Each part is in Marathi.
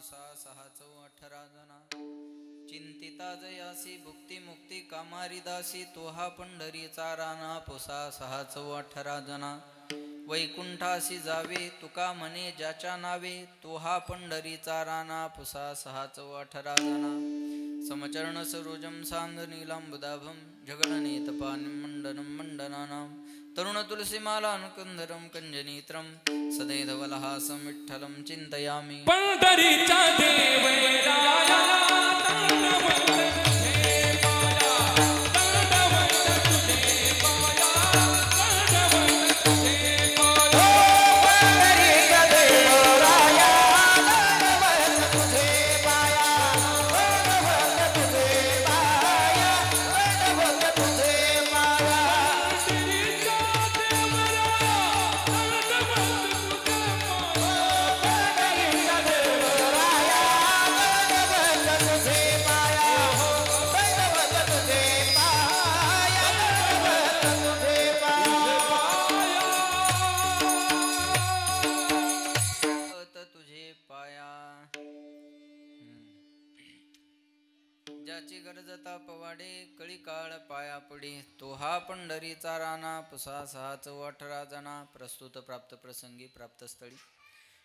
पुसा 618 जना चिंतिता जयासी भुक्ती मुक्ती कामारी दासी तोहा पंढरीचा राणा पुसा 618 जना वैकुंठासी जावे तुका म्हणे ज्याच्या नावे तोहा पंढरीचा राणा पुसा 618 जना समचरण सरोजम सांद नीलांबुदाभम जगणनेतपानिं मंडनं मंडनानां तरुण तुलसीमालानुकंधरं कंजनीत्रं सदैधवलहासं विठ्ठलं चिन्तयामि पंढरीचा देव राया ज्याची गरजता पवाडे कळी काळ पाया पडी तो हा पंढरीचा राणा पुसा 618 जना प्रस्तुत प्राप्त प्रसंगी प्राप्तस्थळी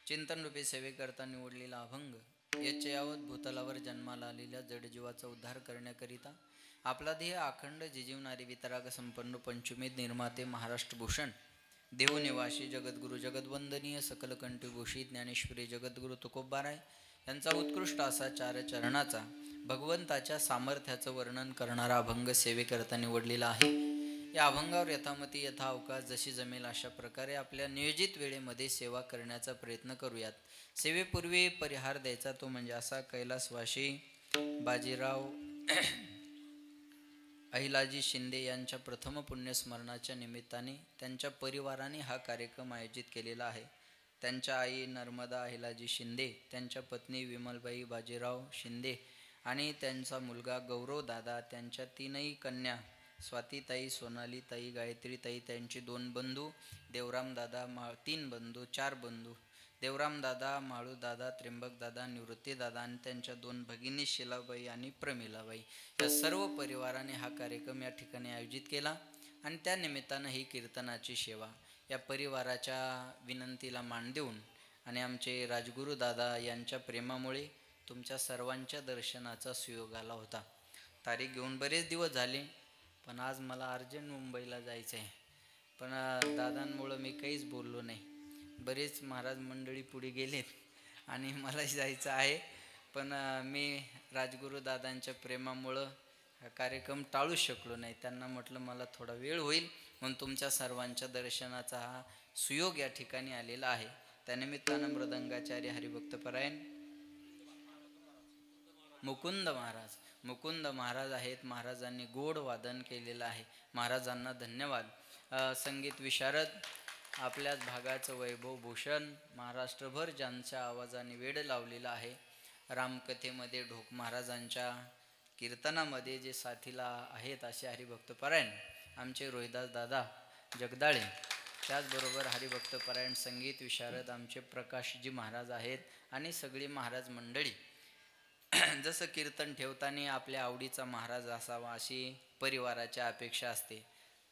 चिंतन रूपी सेवेकरता निवडलेला अभंग याचे यावत भूतलावर जन्माला आलेल्या जडजीवाचा उद्धार करण्याकरिता आपला ध्येय अखंड जिजीवणारे वितराग संपन्न पंचमेध निर्माते महाराष्ट्रभूषण देवनिवासी जगद्गुरु जगद्वंदनीय सकलकंठी भूषित ज्ञानेश्वरी जगद्गुरु तुकोबाराय यांचा उत्कृष्ट असा 4 चरणाचा भगवंताच्या सामर्थ्याचं वर्णन करणारा अभंग सेवेकरता निवडलेला आहे। या अभंगावर यथामती यथा अवकाश जशी जमेल अशा प्रकारे आपल्या नियोजित वेळेमध्ये सेवा करण्याचा प्रयत्न करूयात। सेवेपूर्वी परिहार द्यायचा तो म्हणजे असा कैलासवासी बाजीराव अहिलाजी शिंदे यांच्या प्रथम पुण्यस्मरणाच्या निमित्ताने त्यांच्या परिवाराने हा कार्यक्रम आयोजित केलेला आहे। त्यांच्या आई नर्मदा अहिलाजी शिंदे, त्यांच्या पत्नी विमलबाई बाजीराव शिंदे आणि त्यांचा मुलगा गौरव दादा, त्यांच्या 3 कन्या स्वातीताई, सोनालीताई, गायत्रीताई, त्यांचे 2 बंधू देवराम दादा, 3 बंधू 4 बंधू देवराम दादा, माळू दादा, त्र्यंबक दादा, निवृत्ती दादा आणि त्यांच्या 2 भगिनी शिलाबाई आणि प्रमिलाबाई या सर्व परिवाराने हा कार्यक्रम या ठिकाणी आयोजित केला आणि त्या निमित्तानं ही कीर्तनाची सेवा या परिवाराच्या विनंतीला मान देऊन आणि आमचे राजगुरू दादा यांच्या प्रेमामुळे तुमच्या सर्वांच्या दर्शनाचा सुयोग आला होता। तारीख घेऊन बरेच दिवस झाले पण आज मला अर्जंट मुंबईला जायचं आहे, पण दादांमुळं मी काहीच बोललो नाही। बरेच महाराज मंडळी पुढे गेलेत आणि मला जायचं आहे, पण मी राजगुरू दादांच्या प्रेमामुळं हा कार्यक्रम टाळू शकलो नाही। त्यांना म्हटलं मला थोडा वेळ होईल म्हणून तुमच्या सर्वांच्या दर्शनाचा हा सुयोग या ठिकाणी आलेला आहे। त्यानिमित्तानं मृदंगाचार्य हरिभक्तपरायण मुकुंद महाराज आहेत। महाराजांनी गोड वादन केलेलं आहे, महाराजांना धन्यवाद। संगीत विशारद आपल्याच भागाचं वैभव भूषण महाराष्ट्रभर ज्यांच्या आवाजाने वेड लावलेला आहे। रामकथेमध्ये ढोक महाराजांच्या कीर्तनामध्ये जे साथीला आहेत असे हरिभक्तपरायण आमचे रोहिदास दादा जगदाळे, त्याचबरोबर हरिभक्तपरायण संगीत विशारद आमचे प्रकाशजी महाराज आहेत आणि सगळी महाराज मंडळी। जसं कीर्तन ठेवताना आपल्या आवडीचा महाराज असावा अशी परिवाराची अपेक्षा असते,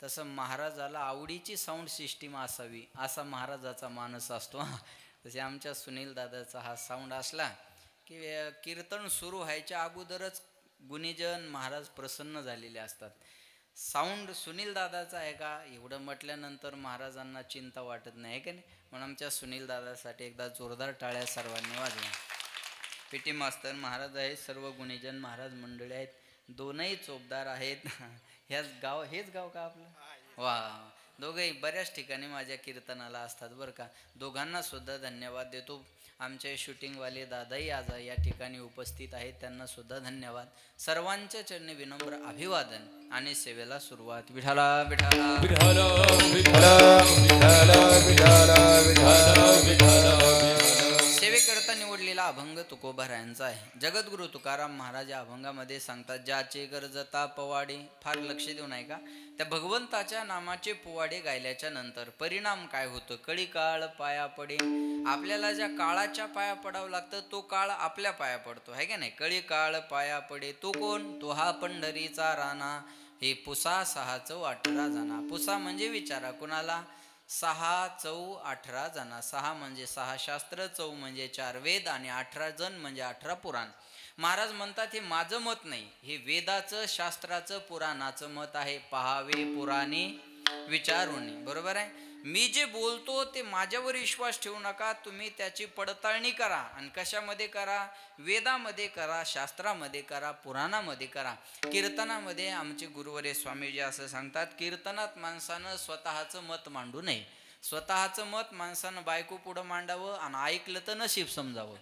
तसं महाराजाला आवडीची साऊंड सिस्टीम असावी असा महाराजाचा मानस असतो। तसे आमच्या सुनील दादाचा हा साऊंड असला की कीर्तन सुरू व्हायच्या अगोदरच गुणीजन महाराज प्रसन्न झालेले असतात। साऊंड सुनील दादाचा आहे का एवढं म्हटल्यानंतर महाराजांना चिंता वाटत नाही का नाही, म्हणून आमच्या सुनील दादासाठी एकदा जोरदार टाळ्या सर्वांनी वाजवा। पीटी मास्तर महाराज आहेत, सर्व गुणीजन महाराज मंडळी आहेत, 2ही चोपदार आहेत। हेच गाव का आपलं? वा, दोघंही बऱ्याच ठिकाणी माझ्या कीर्तनाला असतात बरं का। दोघांना सुद्धा धन्यवाद देतो। आमचे शूटिंगवाले दादाही आज या ठिकाणी उपस्थित आहेत, त्यांना सुद्धा धन्यवाद। सर्वांच्या चरणी विनम्र अभिवादन आणि सेवेला सुरुवात। विठाला विठाला विठाला विठाला विठाला विठाला विठाला विठाला। सेवेकरता निवडले म्हटलेला अभंग तुकोबारायांचा आहे. जगद्गुरु तुकाराम महाराज या अभंगामध्ये सांगतात, ज्याचे गरजता पवाडे. फार लक्ष देऊन आहे का, त्या भगवंताच्या नामाचे पोवाडे गायल्याच्या नंतर परिणाम काय होतं. कळी काळ पाया पडे. आपल्याला ज्या काळाच्या पाया पडावं लागतं तो काळ आपल्या पाया पडतो, आहे का नाही. कळी काळ पाया पडे. तो कोण, तो हा पंढरीचा राणा. हे पुसा 6 चौ 18 जाणा. पुसा म्हणजे विचारा कुणाला, 6 चौ 18 जण. 6 म्हणजे 6 शास्त्र, चौ म्हणजे 4 वेद आणि 18 जण म्हणजे 18 पुराण. महाराज म्हणतात हे माझं मत नाही, हे वेदाचं, शास्त्राचं, पुराणाचं मत आहे. पहावे पुराणे विचारून. बरोबर आहे. मी जे बोलतो ते माझ्यावर विश्वास ठेवू नका, तुम्ही त्याची पडताळणी करा. आणि कशामध्ये करा, वेदामध्ये करा, शास्त्रामध्ये करा, पुराणामध्ये करा. कीर्तनामध्ये आमचे गुरुवर्य स्वामीजी असं सांगतात, कीर्तनात माणसानं स्वतःचं मत मांडू नये. स्वतःचं मत माणसानं बायको पुढं मांडावं आणि ऐकलं तर नशीब समजावं.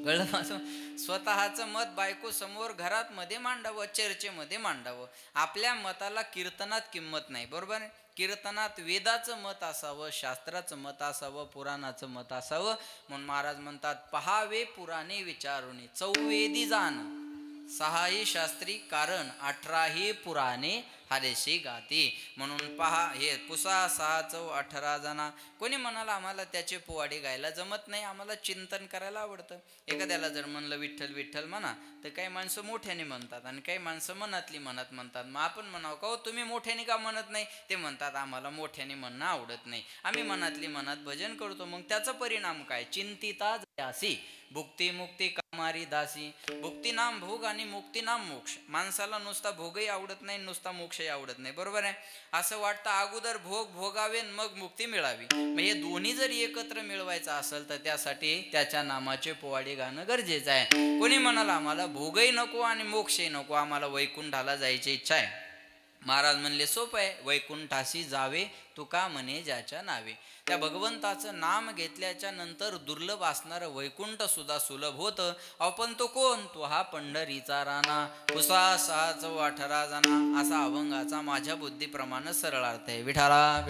कळलं माझं. स्वतःचं मत बायको समोर घरात मध्ये मांडावं, चर्चेमध्ये मांडावं. आपल्या मताला कीर्तनात किंमत नाही. बरोबर आहे. कीर्तनात वेदाचं मत असावं, शास्त्राचं मत असावं, पुराणाचं मत असावं. म्हणून महाराज म्हणतात, पहावे पुराणे विचारुनी. 4 वेदी जाण, 6 शास्त्री कारण, 18 पुराणे हरेशी गाती. म्हणून पहा, हे पुसा 6 चौ 18 जणा. कोणी म्हणाला आम्हाला त्याचे पोवाडे गायला जमत नाही, आम्हाला चिंतन करायला आवडतं. एखाद्याला जर म्हणलं विठ्ठल विठ्ठल म्हणा, तर काही माणसं मोठ्याने म्हणतात आणि काही माणसं मनातली म्हणत म्हणतात. मग आपण म्हणावं का, तुम्ही मोठ्याने का म्हणत नाही. ते म्हणतात आम्हाला मोठ्याने म्हणणं आवडत नाही, आम्ही मनातली मनात भजन करतो. मग त्याचा परिणाम काय, चिंतिता जयासी भुक्ती मुक्ती कामारी दासी. भुक्ती नाम भोग आणि मुक्ती नाम मोक्ष. माणसाला नुसता भोगही आवडत नाही, नुसता मोक्षही आवडत नाही. बरोबर आहे. असं वाटतं अगोदर भोग भोगावे मग मुक्ती मिळावी. मग हे दोन्ही जर एकत्र मिळवायचं असेल तर त्यासाठी त्याच्या नामाचे पोवाडे गाणं गरजेचं आहे. कोणी म्हणाला आम्हाला भोगही नको आणि मोक्षही नको, आम्हाला वैकुंठाला जायची इच्छा आहे. महाराज म्हणले सोपं आहे, वैकुंठाशी जावे तुका म्हणे ज्याच्या नावे. त्या भगवंताचं नाम घेतल्याच्या नंतर दुर्लभ असणारं वैकुंठ सुद्धा सुलभ होतं. आपण तो कोण, तो हा पंढरीचा राणा. पुसा 6 चौ 18 जणा. असा अभंगाचा माझ्या बुद्धीप्रमाणे सरळ अर्थ आहे. विठाला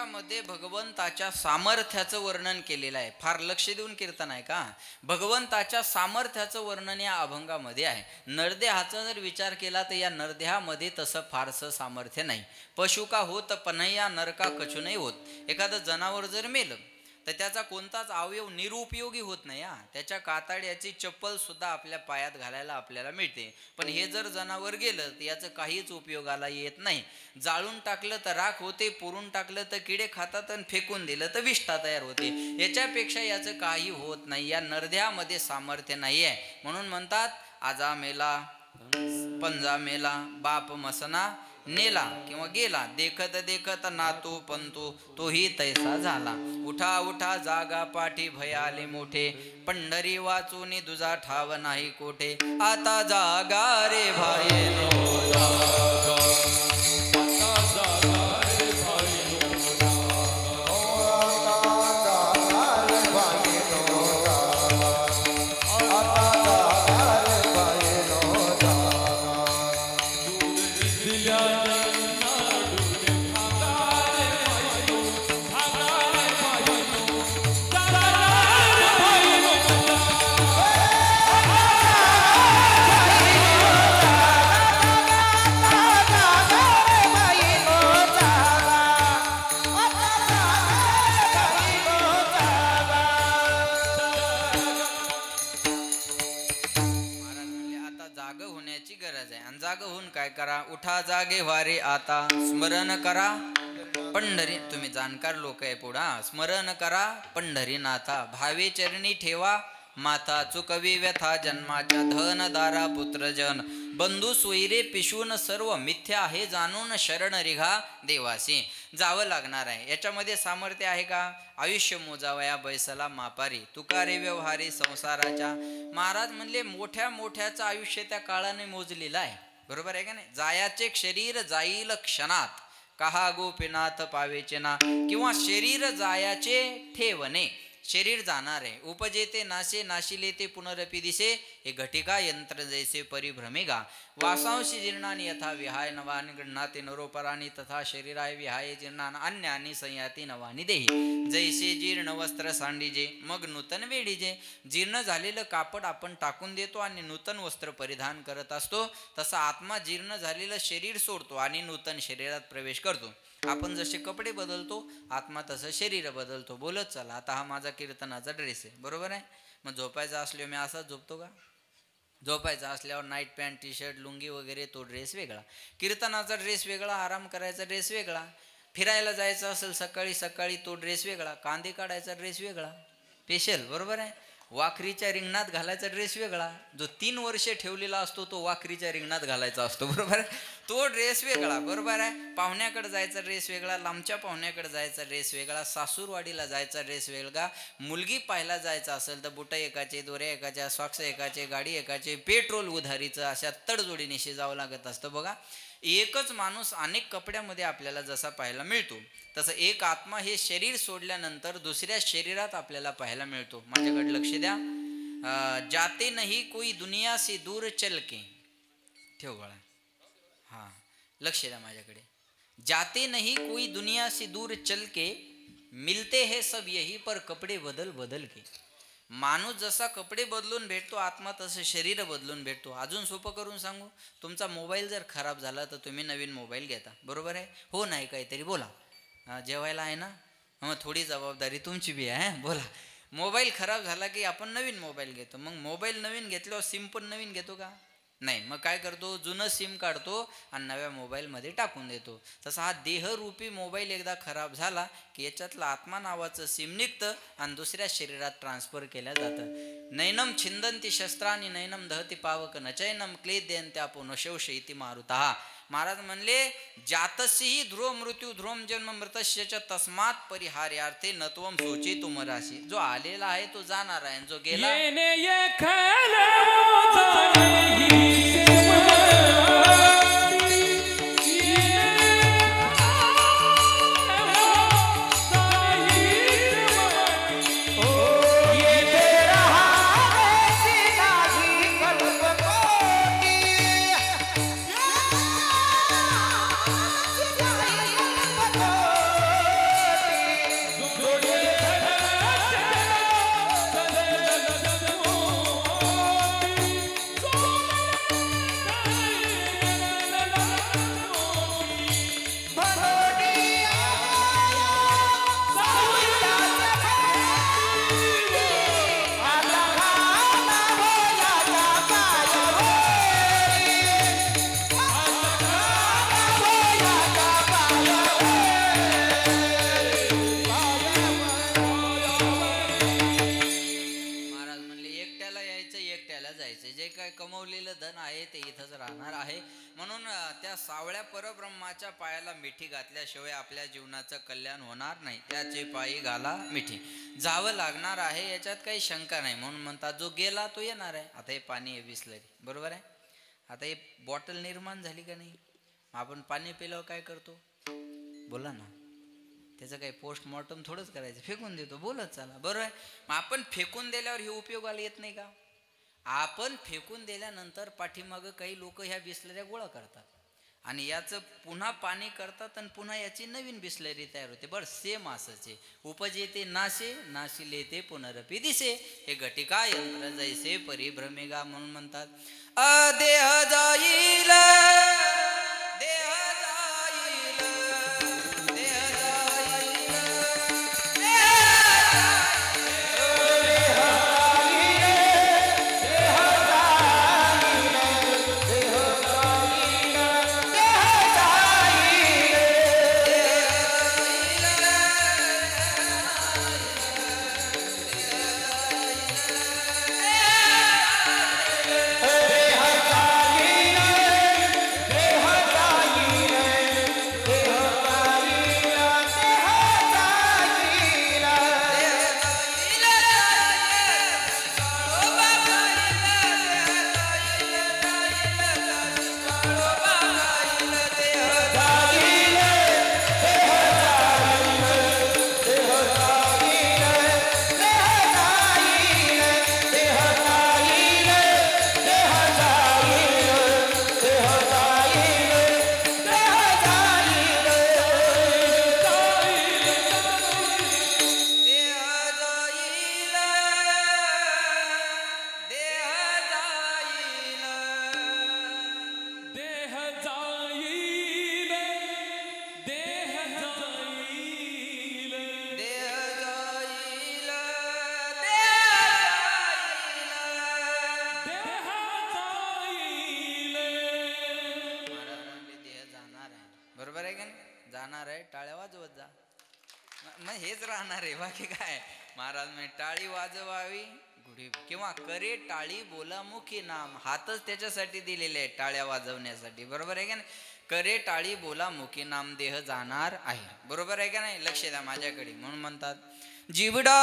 मध्ये भगवंताच्या सामर्थ्याचं वर्णन केलेलं आहे. फार लक्ष देऊन कीर्तन आहे का. भगवंताच्या सामर्थ्याचं वर्णन या अभंगामध्ये आहे. नरदेहाचा जर विचार केला तर या नरदेहामध्ये तसं फारसं सामर्थ्य नाही. पशु का होत पन्हैया, नरका कछु नाही होत. एखादं जनावर जर मेलं तर त्याचा कोणताच अवयव निरुपयोगी होत नाही. त्याच्या कातड्याची चप्पल सुद्धा आपल्या पायात घालायला आपल्याला मिळते. पण हे जर जनावर गेलं तर याचं काहीच उपयोगाला येत नाही. जाळून टाकलं तर राख होते, पुरून टाकलं तर किडे खातात आणि फेकून दिलं तर विष्ठा तयार होते. याच्यापेक्षा याचं काही होत नाही. या नरद्यामध्ये सामर्थ्य नाही आहे. म्हणून म्हणतात आजा मेला पंजा मेला, बाप मसना नेला किंवा गेला, देखत देखत नातू पंतू तोही तैसा झाला. उठा उठा जागा पाठी भयाले मोठे, पंढरी वाचून दुजा ठाव नाही कोठे. आता जागा रे भाई काय करा. उठा जागे वारे आता, स्मरण करा पंढरी. तुम्ही जाणकार लोक आहे पुढा. स्मरण करा पंढरीनाथा, भावे चरणी ठेवा माथा. चुकवी व्यथा जन्माच्या, धन दारा पुत्रजन, बंधू सोयरे पिशून सर्व मिथ्या आहे जाणून, शरण रिघा देवासी. जावं लागणार आहे. याच्यामध्ये सामर्थ्य आहे का. आयुष्य मोजावया बैसला मापारी, तुकारे व्यवहारी संसाराच्या. महाराज म्हणले मोठ्या मोठ्याचं आयुष्य त्या काळाने मोजलेलं आहे. बरोबर आहे का नाही. जायाचे शरीर जाईल क्षणात, कहा गोपीनाथ पावेचे ना. किंवा शरीर जायाचे ठेवणे, शरीर जाणार आहे. उपजेते नाशे नाशिले ते पुनरपि दिसे, हे घटिका यंत्र जैसे परिभ्रमेगा. वासांशी जीर्णानि यथा विहाय नवानि गृह्णाति नरोपराणि, तथा शरीराय विहाय जीर्णान अन्यानि संयाती नवानि देही. जैसे जीर्ण वस्त्र सांडीजे मग नूतन वेडीजे. जीर्ण झालेलं कापड आपण टाकून देतो आणि नूतन वस्त्र परिधान करत असतो, तसा आत्मा जीर्ण झालेलं शरीर सोडतो आणि नूतन शरीरात प्रवेश करतो. आपण जसे कपडे बदलतो आत्मा तसं शरीर बदलतो. बोलत चला. आता हा माझा कीर्तनाचा ड्रेस आहे, बरोबर आहे. मग झोपायचा असल्यावर मी असाच झोपतो का? झोपायचा असल्यावर night pant T shirt lungi वगैरे तो ड्रेस वेगळा, कीर्तनाचा ड्रेस वेगळा, आराम करायचा ड्रेस वेगळा, फिरायला जायचं असेल सकाळी सकाळी तो ड्रेस वेगळा, कांदे काढायचा ड्रेस वेगळा स्पेशल, बरोबर आहे. वाखरीच्या रिंगणात घालायचा ड्रेस वेगळा, जो 3 वर्षे ठेवलेला असतो तो वाखरीच्या रिंगणात घालायचा असतो, बरोबर आहे. तो ड्रेस वेगळा, बरोबर आहे. पाहुण्याकडे जायचा ड्रेस वेगळा, लांबच्या पाहुण्याकडे जायचा ड्रेस वेगळा, सासूरवाडीला जायचा ड्रेस वेगळा, मुलगी पाहायला जायचं असेल तर बुटं एकाचे, दोऱ्या एकाच्या, सॉक्स एकाचे, गाडी एकाचे, पेट्रोल उधारीचं, अशा तडजोडीने शिजावं लागत असतं. बघा, एकच माणूस अनेक कपड्यामध्ये आपल्याला जसा पाहायला मिळतो, तसं एक आत्मा हे शरीर सोडल्यानंतर दुसऱ्या शरीरात आपल्याला पाहायला मिळतो. माझ्याकडे लक्ष द्या. जाते नाही कोई दुनिया से दूर चल के, ठेव बाळा, हां लक्ष द्या माझ्याकडे. जाते नहीं कोई दुनिया से दूर चल के, मिलते हैं सब यही पर कपडे बदल बदल के. माणूस जसा कपडे बदलून भेटतो आत्मा तसं शरीर बदलून भेटतो. अजून सोपं करून सांगू, तुमचा मोबाईल जर खराब झाला तर तुम्ही नवीन मोबाईल घेता, बरोबर आहे. हो नाही काहीतरी बोला, जेवायला आहे ना, मग थोडी जबाबदारी तुमची बी आहे, बोला. मोबाईल खराब झाला की आपण नवीन मोबाईल घेतो. मग मोबाईल नवीन घेतल्यावर सिम पण नवीन घेतो का? नाही. मग काय करतो, जुनं सिम काढतो आणि नव्या मोबाईलमध्ये टाकून देतो. तसा हा देहरूपी मोबाईल एकदा खराब झाला की याच्यातलं आत्मा नावाचं सिम निघतं आणि दुसऱ्या शरीरात ट्रान्सफर केल्या जातं. नैनम छिंदंती शस्त्रांनी नैनम दहती पावक नचैनम क्लेद्यंत्यापो नशौष इति मारुतः. महाराज म्हणले, जातस्यहि ध्रुव मृत्यू ध्रुवम जन्म मृतस्य च तस्मात् परिहार्यार्थे नत्वम सोची तुमराशी. जो आलेला आहे तो जाणार आहे, जो गेला परब्रह्माच्या पायाला मिठी घातल्याशिवाय आपल्या जीवनाचं कल्याण होणार नाही. त्याचे पायी घाला मिठी, जावं लागणार आहे, याच्यात काही शंका नाही. म्हणून म्हणतात जो गेला तो येणार आहे. आता हे पाणी आहे बिसलरी, बरोबर आहे. आता हे बॉटल निर्माण झाली का नाही, आपण पाणी पिल्यावर काय करतो, बोला ना. त्याचं काही पोस्टमॉर्टम थोडंच करायचं, फेकून देतो, बोलत चला, बरोबर आहे. मग आपण फेकून दिल्यावर हे उपयोगाला येत नाही का? आपण फेकून दिल्यानंतर पाठीमागं काही लोक ह्या बिसलऱ्या गोळा करतात आणि याचं पुन्हा पाणी करतात आणि पुन्हा याची नवीन बिसलरी तयार होते. बरं, सेम असंच आहे. उपजेते नाशे नाशिले ते पुनरपि दिसे, हे घटिका यंत्र जैसे परिभ्रमेगा. म्हणून म्हणतात अदेह जाईल मग हेच राहणार आहे, बाकी काय. महाराज म्हणजे टाळी वाजवावी गुढी किंवा करे टाळी बोला मुखी नाम, हातच त्याच्यासाठी दिलेले आहे, टाळ्या वाजवण्यासाठी. बरोबर आहे का नाही? करे टाळी बोला मुखी नाम, देह जाणार आहे. बरोबर आहे का नाही? लक्ष द्या माझ्याकडे. म्हणून म्हणतात जीवडा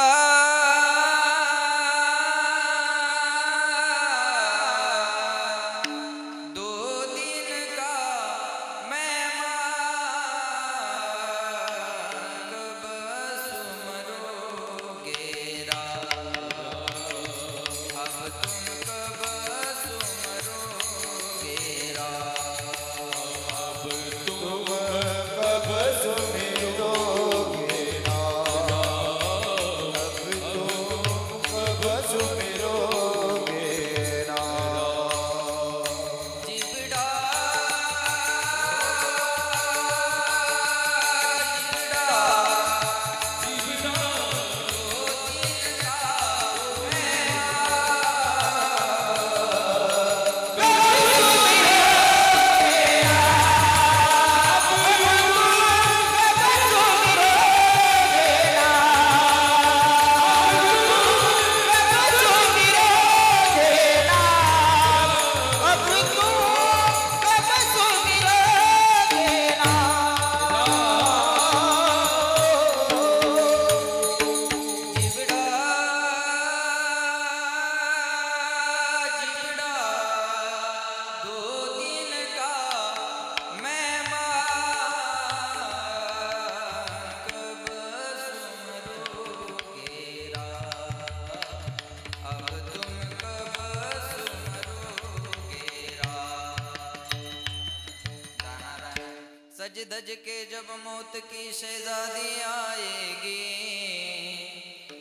सज धज के जब मौत की शहजादी आएगी,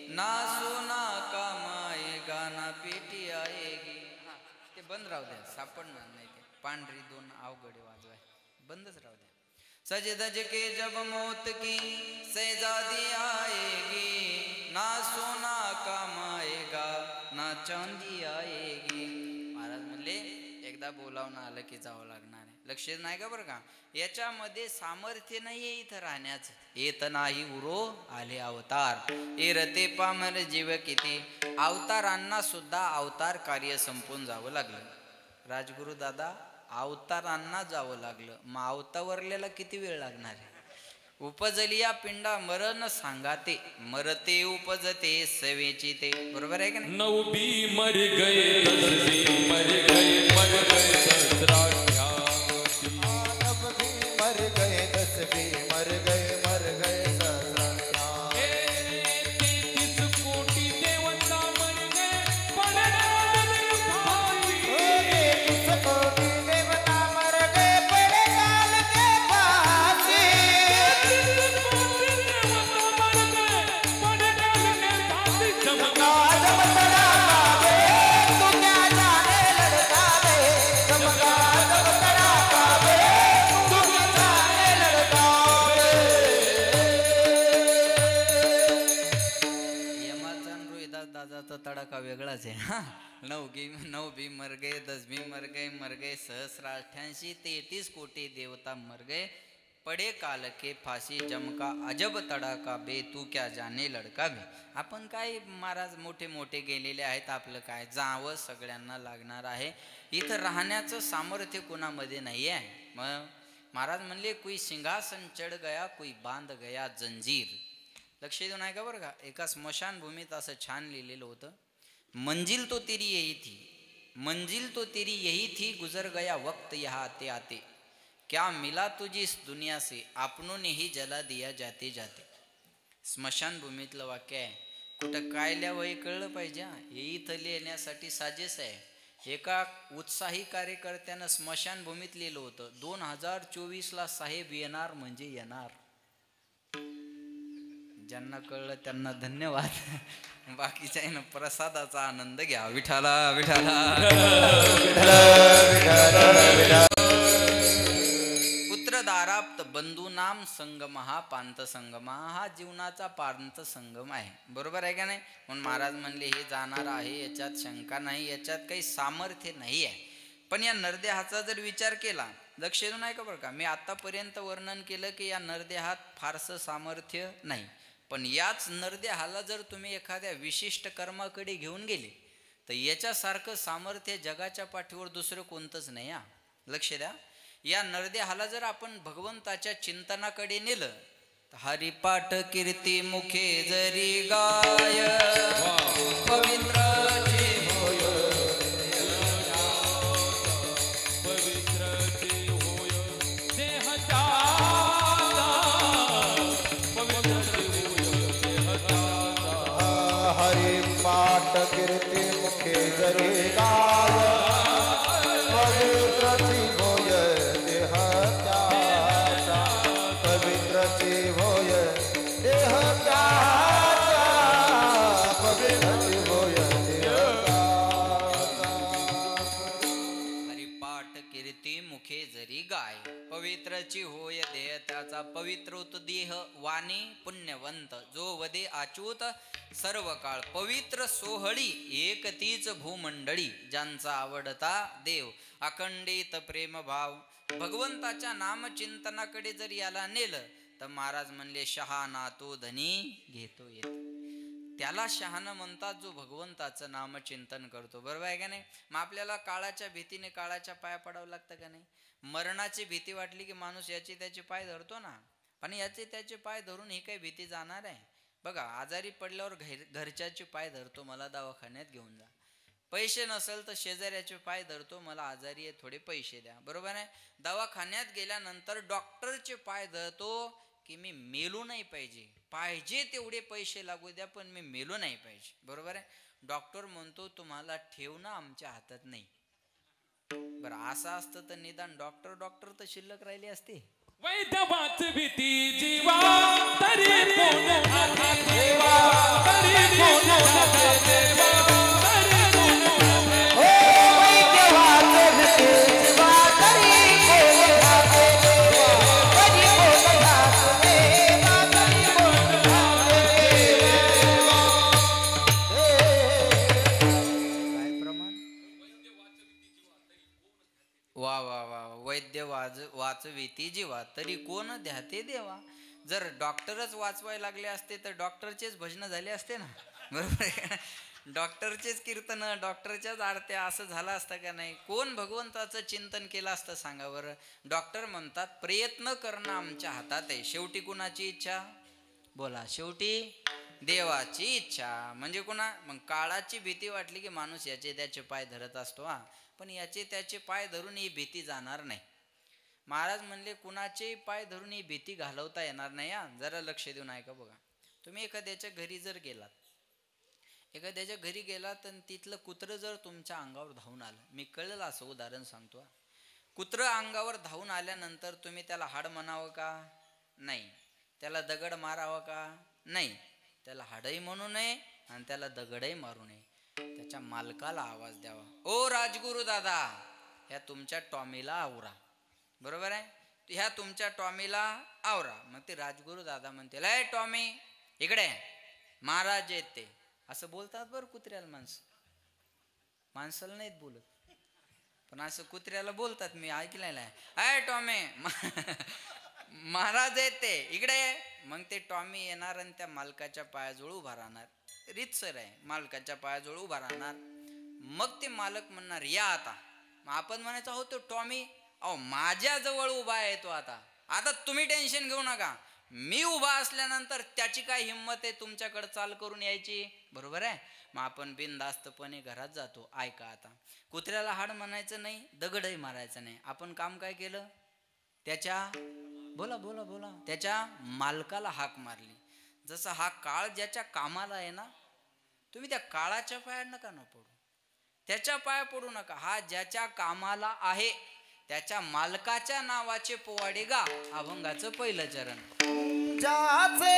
ना सोना काम आएगा ना पेटी आएगी. ते बंद राहू द्या, सापडणार नाही ते. पांढरी दोन अवघडे वाजवाय, बंदच राहू द्या. सज धज के जब मौत की शहजादी आएगी, ना सोना काम आएगा ना चांदी आएगी. महाराज म्हणले एकदा बोलावून आलं की जावं लागणार आहे. लक्ष नाही का बरं का? याच्यामध्ये सामर्थ्य नाहीये इथं राहण्याचं. येत नाही उरो आले अवतार, एरते पामर जीव किती. अवतारांना सुद्धा अवतार कार्य संपून जावं लागलं. राजगुरु दादा, अवतारांना जावं लागलं, मग अवतावरलेला किती वेळ लागणार आहे? उपजलिया पिंडा मरण सांगाते, मरते उपजते सवेची ते. बरोबर आहे का नाही? 9 भी मर गए 10 भी मर गए, मर गए सहस्राख्या. 9 भी मर गए 10 भी मर गए, मर गए सहस्राख्या. 33 कोटी देवता मर गए, पडणार भाई. 33 कोटी देवता मर गए, पड़े काल के फांसी. 33 कोटी देवता मर गए, पडणार फांसी. चमका जब तड़ाका दे, तू क्या जाने लड़का दे. चमका जब तड़ाका दे, तू क्या जाने लड़का दे. यमाचा आणि रोहिदास दादाचा तडाखा वेगळाच आहे. हा, 9 भी मर गए 10 भी मर गए सहस्राठ्यांशी 33 कोटी देवता मर गए, पडे काल के फाशी. जमका अजब तडाका बे, तू क्या जाने लडका बे. आपण काय महाराज मोठे मोठे गेलेले आहेत, आपलं काय जावं सगळ्यांना लागणार आहे. इथं राहण्याचं सामर्थ्य कोणामध्ये नाही आहे. मग महाराज म्हणले कोई सिंहासन चढ गया, कोई बांध गया जंजीर. लक्ष देऊन आहे का बरं का? एका स्मशानभूमीत असं छान लिहिलेलं होतं, मंजिल तो तेरी यही थी, मंजिल तो तेरी यही थी, गुजर गया वक्त यहाँ आते आते. क्या मिला तुझी इस दुनिया से, आपनों ने ही जला दिया जाते जाते. स्मशानभूमीतलं वाक्य आहे. कुठं काय लिहावं कळलं पाहिजे. हे इथं लिहिण्यासाठी साजेस आहे. एका उत्साही कार्यकर्त्यानं स्मशानभूमीत लिहिलं होतं, 2024ला साहेब येणार म्हणजे येणार. ज्यांना कळलं त्यांना धन्यवाद. बाकीच्या प्रसादाचा आनंद घ्या. विठाला विठाला. पुत्रदाराप्त बंधूनाम संगमहा पांत संगमा. हा जीवनाचा पांत संगम आहे. बरोबर आहे का नाही? म्हणून महाराज म्हणले हे जाणार आहे, याच्यात शंका नाही, याच्यात काही सामर्थ्य नाही आहे. पण या नरदेहाचा जर विचार केला, लक्ष देऊन आहे का बरं का? मी आतापर्यंत वर्णन केलं की या नरदेहात फारसं सामर्थ्य नाही, पण याच नरदेहाला जर तुम्ही एखाद्या विशिष्ट कर्माकडे घेऊन गेले तर याच्यासारखं सामर्थ्य जगाच्या पाठीवर दुसरं कोणतंच नाही. हा लक्ष द्या. या नरदेहाला जर आपण भगवंताच्या चिंतनाकडे नेलं तर हरिपाठ कीर्ती मुखे जरी गाय पवित्र पाठ कीर्ती मुखे जरी गाय पवित्रची होय देह त्याचा पवित्रची होय देह त्याचा पवित्रची होय देह त्याचा. हरिपाठ कीर्ती मुखे जरी गाय पवित्रची होय देह त्याचा पवित्र देह वाणी पुण्यवंत जो वदे अच्युत सर्व काळ पवित्र सोहळी एक तीच भूमंडळी ज्यांचा आवडता देव अखंडित प्रेम भाव. भगवंताच्या नामचिंतनाकडे जर याला नेलं तर महाराज म्हणले शहाणा तो धनी घेतो येत. त्याला शहाणा म्हणतात जो भगवंताचं नामचिंतन करतो. बरोबर आहे का नाही. मग आपल्याला काळाच्या भीतीने काळाच्या पाया पडावं लागतं का नाही. मरणाची भीती वाटली की माणूस याचे त्याचे पाय धरतो ना. पण याचे त्याचे पाय धरून ही काही भीती जाणार आहे. बघा आजारी पडल्यावर घरच्याचे पाय धरतो मला दवाखान्यात घेऊन जा. पैसे नसेल तर शेजाऱ्याचे पाय धरतो मला आजारी आहे थोडे पैसे द्या. बरोबर आहे. दवाखान्यात गेल्यानंतर डॉक्टरचे पाय धरतो की मी मेलो नाही पाहिजे, पाहिजे तेवढे पैसे लागू द्या पण मी मेलो नाही पाहिजे. बरोबर आहे. डॉक्टर म्हणतो तुम्हाला ठेवणं आमच्या हातात नाही. बरं असं असतं तर निदान डॉक्टर तर शिल्लक राहिली असते. वैद्यवाच भीती जीवा तरी कोण आहे देवा तरी कोण आहे देवा तरी कोण आहे. हो वैद्यवाच भीती जीवा तरी कोण आहे देवा तरी कोण आहे देवा तरी कोण आहे देवा. काय प्रमाण. वा वा वा. वैद्य वाचविती जीवा तरी कोण ध्याते देवा. जर डॉक्टरच वाचवायला लागले असते तर डॉक्टरचेच भजन झाले असते ना. बरोबर आहे. डॉक्टरचेच कीर्तन डॉक्टरच्याच आरत्या असं झालं असतं का नाही. कोण भगवंताचं चिंतन केलं असतं सांगा बरं. डॉक्टर म्हणतात प्रयत्न करणं आमच्या हातात आहे. शेवटी कुणाची इच्छा बोला. शेवटी देवाची इच्छा. म्हणजे कुणा मग काळाची भीती वाटली की माणूस याचे त्याचे पाय धरत असतो. हा पण याचे त्याचे पाय धरून ही भीती जाणार नाही. महाराज म्हणले कुणाचे पाय धरून ही भीती घालवता येणार नाही. हा जरा लक्ष देऊन ऐका. बघा तुम्ही एखाद्याच्या घरी जर गेलात, एखाद्याच्या घरी गेलात आणि तिथलं कुत्रं जर तुमच्या अंगावर धावून आलं, मी कळलं असं उदाहरण सांगतो. कुत्रं अंगावर धावून आल्यानंतर तुम्ही त्याला हाड म्हणावं का नाही, त्याला दगड मारावं का नाही, त्याला हाडही म्हणू नये आणि त्याला दगडही मारू नये. त्याच्या मालकाला आवाज द्यावा, ओ राजगुरु दादा ह्या तुमच्या टॉमीला आवरा. बरोबर आहे. ह्या तुमच्या टॉमीला आवरा. मग ते राजगुरु दादा म्हणतील ए टॉमी इकडे महाराज येत ते असं बोलतात. बरं कुत्र्याला माणसाला नाहीत बोलत पण असं कुत्र्याला बोलतात. मी ऐकलेलं आहे. ए टॉमी महाराज येते इकडे. मग ते टॉमी येणार आणि त्या मालकाच्या पायाजवळ उभा राहणार. रीतसर आहे. मालकाच्या पायाजवळ उभा राहणार. मग ते मालक म्हणणार या आता. मग आपण म्हणायचं हो तो टॉमी अहो माझ्या जवळ उभा आहे तो. आता तुम्ही टेन्शन घेऊ नका. मी उभा असल्यानंतर त्याची काय हिंमत आहे तुमच्याकडे चाल करून यायची. बरोबर आहे. मग आपण बिनधास्तपणे घरात जातो. ऐका आता कुत्र्याला हाड म्हणायचं नाही, दगडही मारायचं नाही. आपण काम काय केलं, त्याच्या बोला बोला बोला त्याच्या मालकाला हाक मारली. जसं हा काळ ज्याच्या कामाला आहे ना, तुम्ही त्या काळाच्या पाया नका न पडू, त्याच्या पाया पडू नका. हा ज्याच्या कामाला आहे त्याच्या मालकाच्या नावाचे पोवाडे गा. अभंगाचं पहिलं चरण. जाचे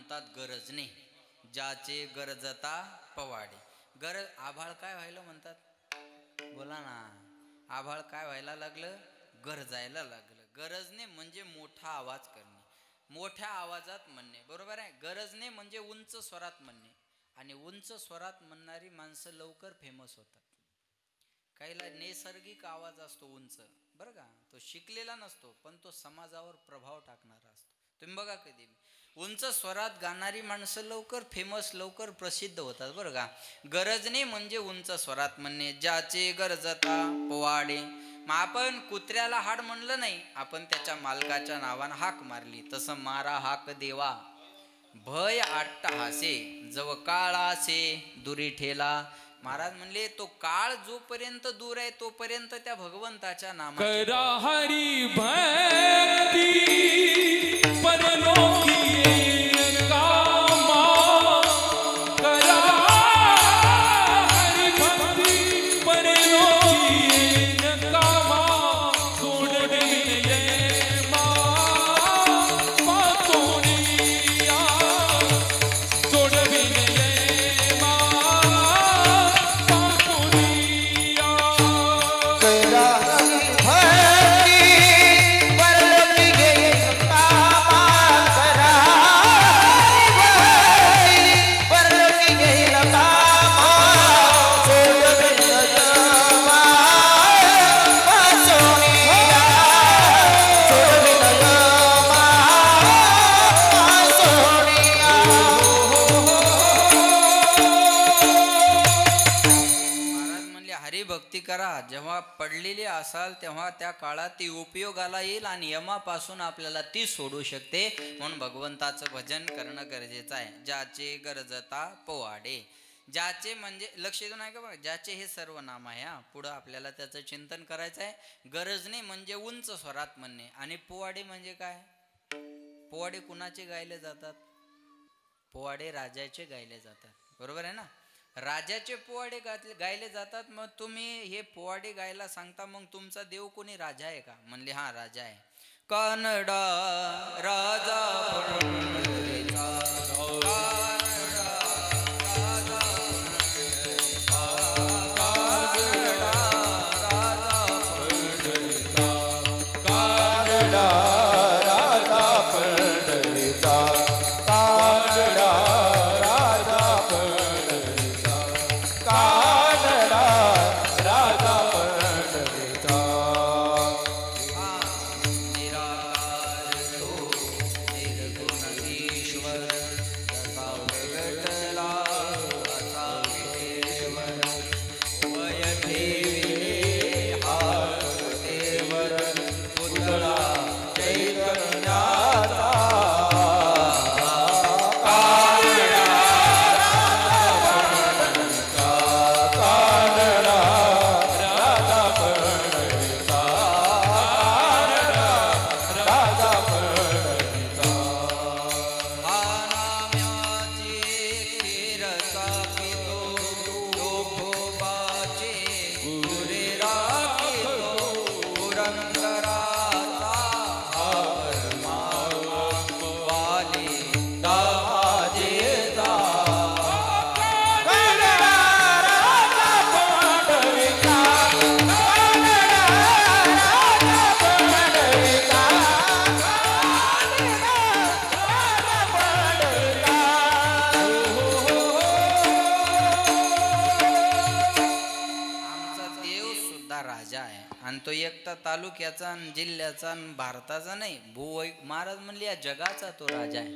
म्हणतात गरजणे, ज्याचे गरजता पवाडे. गरज आभाळ काय व्हायला म्हणतात, बोला ना, आभाळ काय व्हायला लागलं, गरजायला लागलं. गरजणे म्हणजे मोठा आवाज करणे, मोठ्या आवाजात म्हणणे, बरोबर आहे. गरजणे म्हणजे उंच स्वरात म्हणणे, आणि उंच स्वरात म्हणणारी माणसं लवकर फेमस होतात. काहीला नैसर्गिक आवाज असतो उंच, बरं का, तो शिकलेला नसतो, पण तो समाजावर प्रभाव टाकणारा असतो. तुम्ही बघा कधी उंच स्वरात गाणारी माणसं लवकर फेमस, लवकर प्रसिद्ध होतात, बरं का. गरजणे म्हणजे उंच स्वरात म्हणणे, ज्याचे गरजता पोवाडे. मग आपण कुत्र्याला हाड म्हणलं नाही, आपण त्याच्या मालकाच्या नावानं हाक मारली. तसं मारा हाक देवा, भय अट्टहासे, जव काळासे दुरी ठेला. महाराज म्हणले तो काळ जोपर्यंत दूर आहे तोपर्यंत त्या भगवंताच्या नामाची करा हरी भक्ती परलोकी येईन कामा. करा हरी भक्ती परलोकी येईन कामा. सोडविले सोडविले करा. जेव्हा पडलेली असाल तेव्हा त्या काळात ती उपयोगाला येईल आणि यमापासून आपल्याला ती सोडू शकते. म्हणून भगवंताचं भजन करणं गरजेचं आहे. ज्याचे गरजता पोवाडे. ज्याचे म्हणजे लक्ष देऊन आहे का बघा, ज्याचे हे सर्व नाम आहे. पुढं आपल्याला त्याचं चिंतन करायचं आहे. गरजणे म्हणजे उंच स्वरात म्हणणे, आणि पोवाडे म्हणजे काय. पोवाडे कुणाचे गायले जातात, पोवाडे राजाचे गायले जातात, बरोबर आहे ना. राजाचे पोवाडे गायले जातात. मग तुम्ही हे पोवाडे गायला सांगता, मग तुमचा देव कोणी राजा आहे का. म्हणले हा राजा आहे. कानडा राजा तालुक्याचा, जिल्ह्याचा, भारताचा नाही. महाराज म्हणले या जगाचा तो राजा आहे.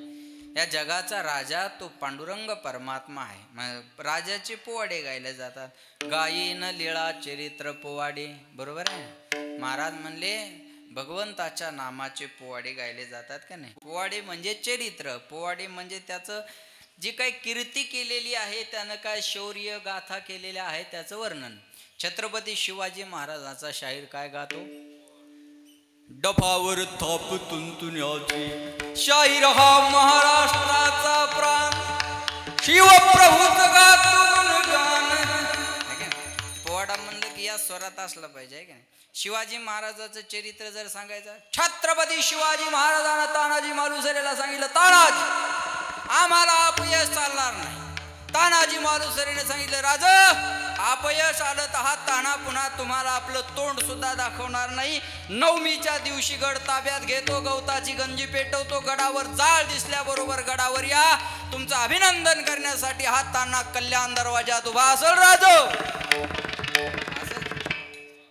या जगाचा राजा तो पांडुरंग परमात्मा आहे. राजाचे पोवाडे गायले जातात. गायीन लीळा चरित्र पोवाडे, बरोबर आहे. महाराज म्हणले भगवंताच्या नामाचे पोवाडे गायले जातात का नाही. पोवाडे म्हणजे चरित्र, पोवाडे म्हणजे त्याचं जी काही कीर्ती केलेली आहे, त्यानं काय शौर्य गाथा केलेल्या आहे त्याचं वर्णन. छत्रपती शिवाजी महाराजांचा शाहीर काय गातो. डफावर थाप तुंतुण्याची शाहीर हा महाराष्ट्राचा प्राण, शिवप्रभूच गातो गुणगान. पोवाडा म्हणलं की या स्वरात असला पाहिजे का. शिवाजी महाराजाचं चरित्र जर सांगायचं, छत्रपती शिवाजी महाराजांना तानाजी मालुसरेला सांगितलं, तानाजी आम्हाला अपयश चालणार नाही. तानाजी मालुसरेने सांगितलं, राज अपयश आलं तर हा ताना पुन्हा तुम्हाला आपलं तोंड सुद्धा दाखवणार नाही. नवमीच्या दिवशी गड ताब्यात घेतो, गवताची गंजी पेटवतो, गडावर जाळ दिसल्याबरोबर गडावर या, तुमचं अभिनंदन करण्यासाठी हा ताना कल्याण दरवाजात उभा असेल. राज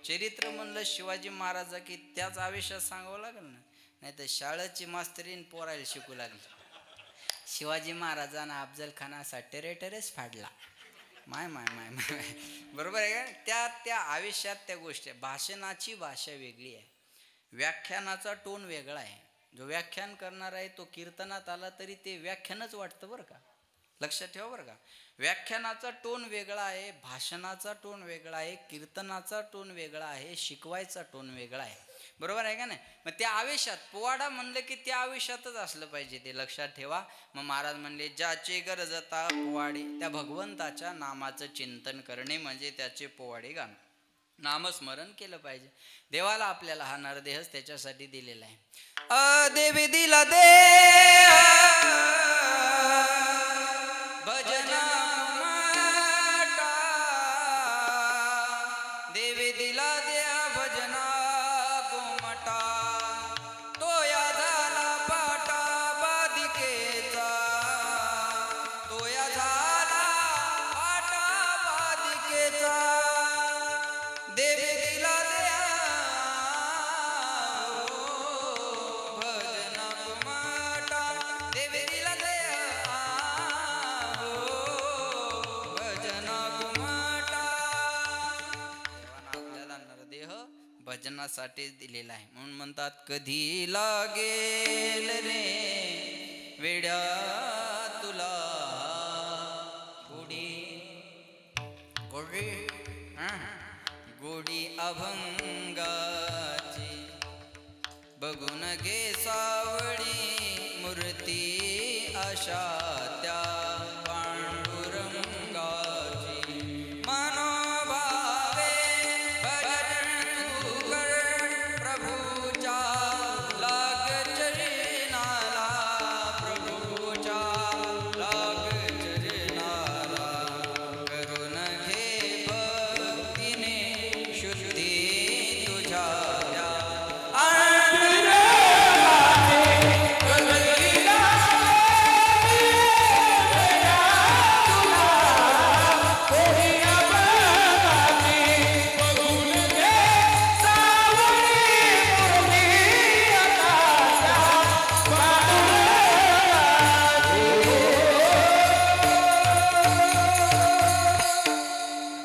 चरित्र म्हणलं शिवाजी महाराजा की त्याच आयुष्यात सांगावं लागेल ना, नाही तर शाळेची मास्तरीन पोरायला शिकू लागली. शिवाजी महाराजांना अफजल खानाचा टेरेटरेच फाडला. माय माय माय माय बरोबर आहे का. त्या आयुष्यात त्या गोष्टी. भाषणाची भाषा वेगळी आहे, व्याख्यानाचा टोन वेगळा आहे. जो व्याख्यान करणार आहे तो कीर्तनात आला तरी ते व्याख्यानच वाटतं बरं का, लक्षात ठेवा बरं का. व्याख्यानाचा टोन वेगळा आहे, भाषणाचा टोन वेगळा आहे, कीर्तनाचा टोन वेगळा आहे, शिकवायचा टोन वेगळा आहे. बरोबर आहे का नाही. मग त्या आवेशात पोवाडा म्हणलं की त्या आवेशातच असलं पाहिजे, ते लक्षात ठेवा. मग महाराज म्हणले, ज्याचे गरजता पोवाडे, त्या भगवंताच्या नामाचं चिंतन करणे म्हणजे त्याचे पोवाडे गाणं, नामस्मरण केलं पाहिजे. देवाला आपल्याला हा नरदेहच त्याच्यासाठी दिलेला आहे. देवी दिला दे भजना माटा, देवी दिला द्या भजना गोमटा, तोया झाला पाटा बाधिकेचा, तोया झाला पाटा बाधिकेचा, देवी दिला द्या भजना गोमटा, देवी दिला द्या भजना गोमटा. आपल्याला नरदेह भजनासाठी दिलेला आहे. म्हणून म्हणतात, कधी लागेल रे वेड्या तुला गोडी गोडी गोडी अभंगाची, बघून घे सावळी मूर्ती अशा त्या पांडुरंगाची, मनोभावे भजन तू कर प्रभूच्या, लाग चरणाला प्रभूच्या, लाग चरणाला, करून घे भक्तीने शुद्धी तुझ्या त्या.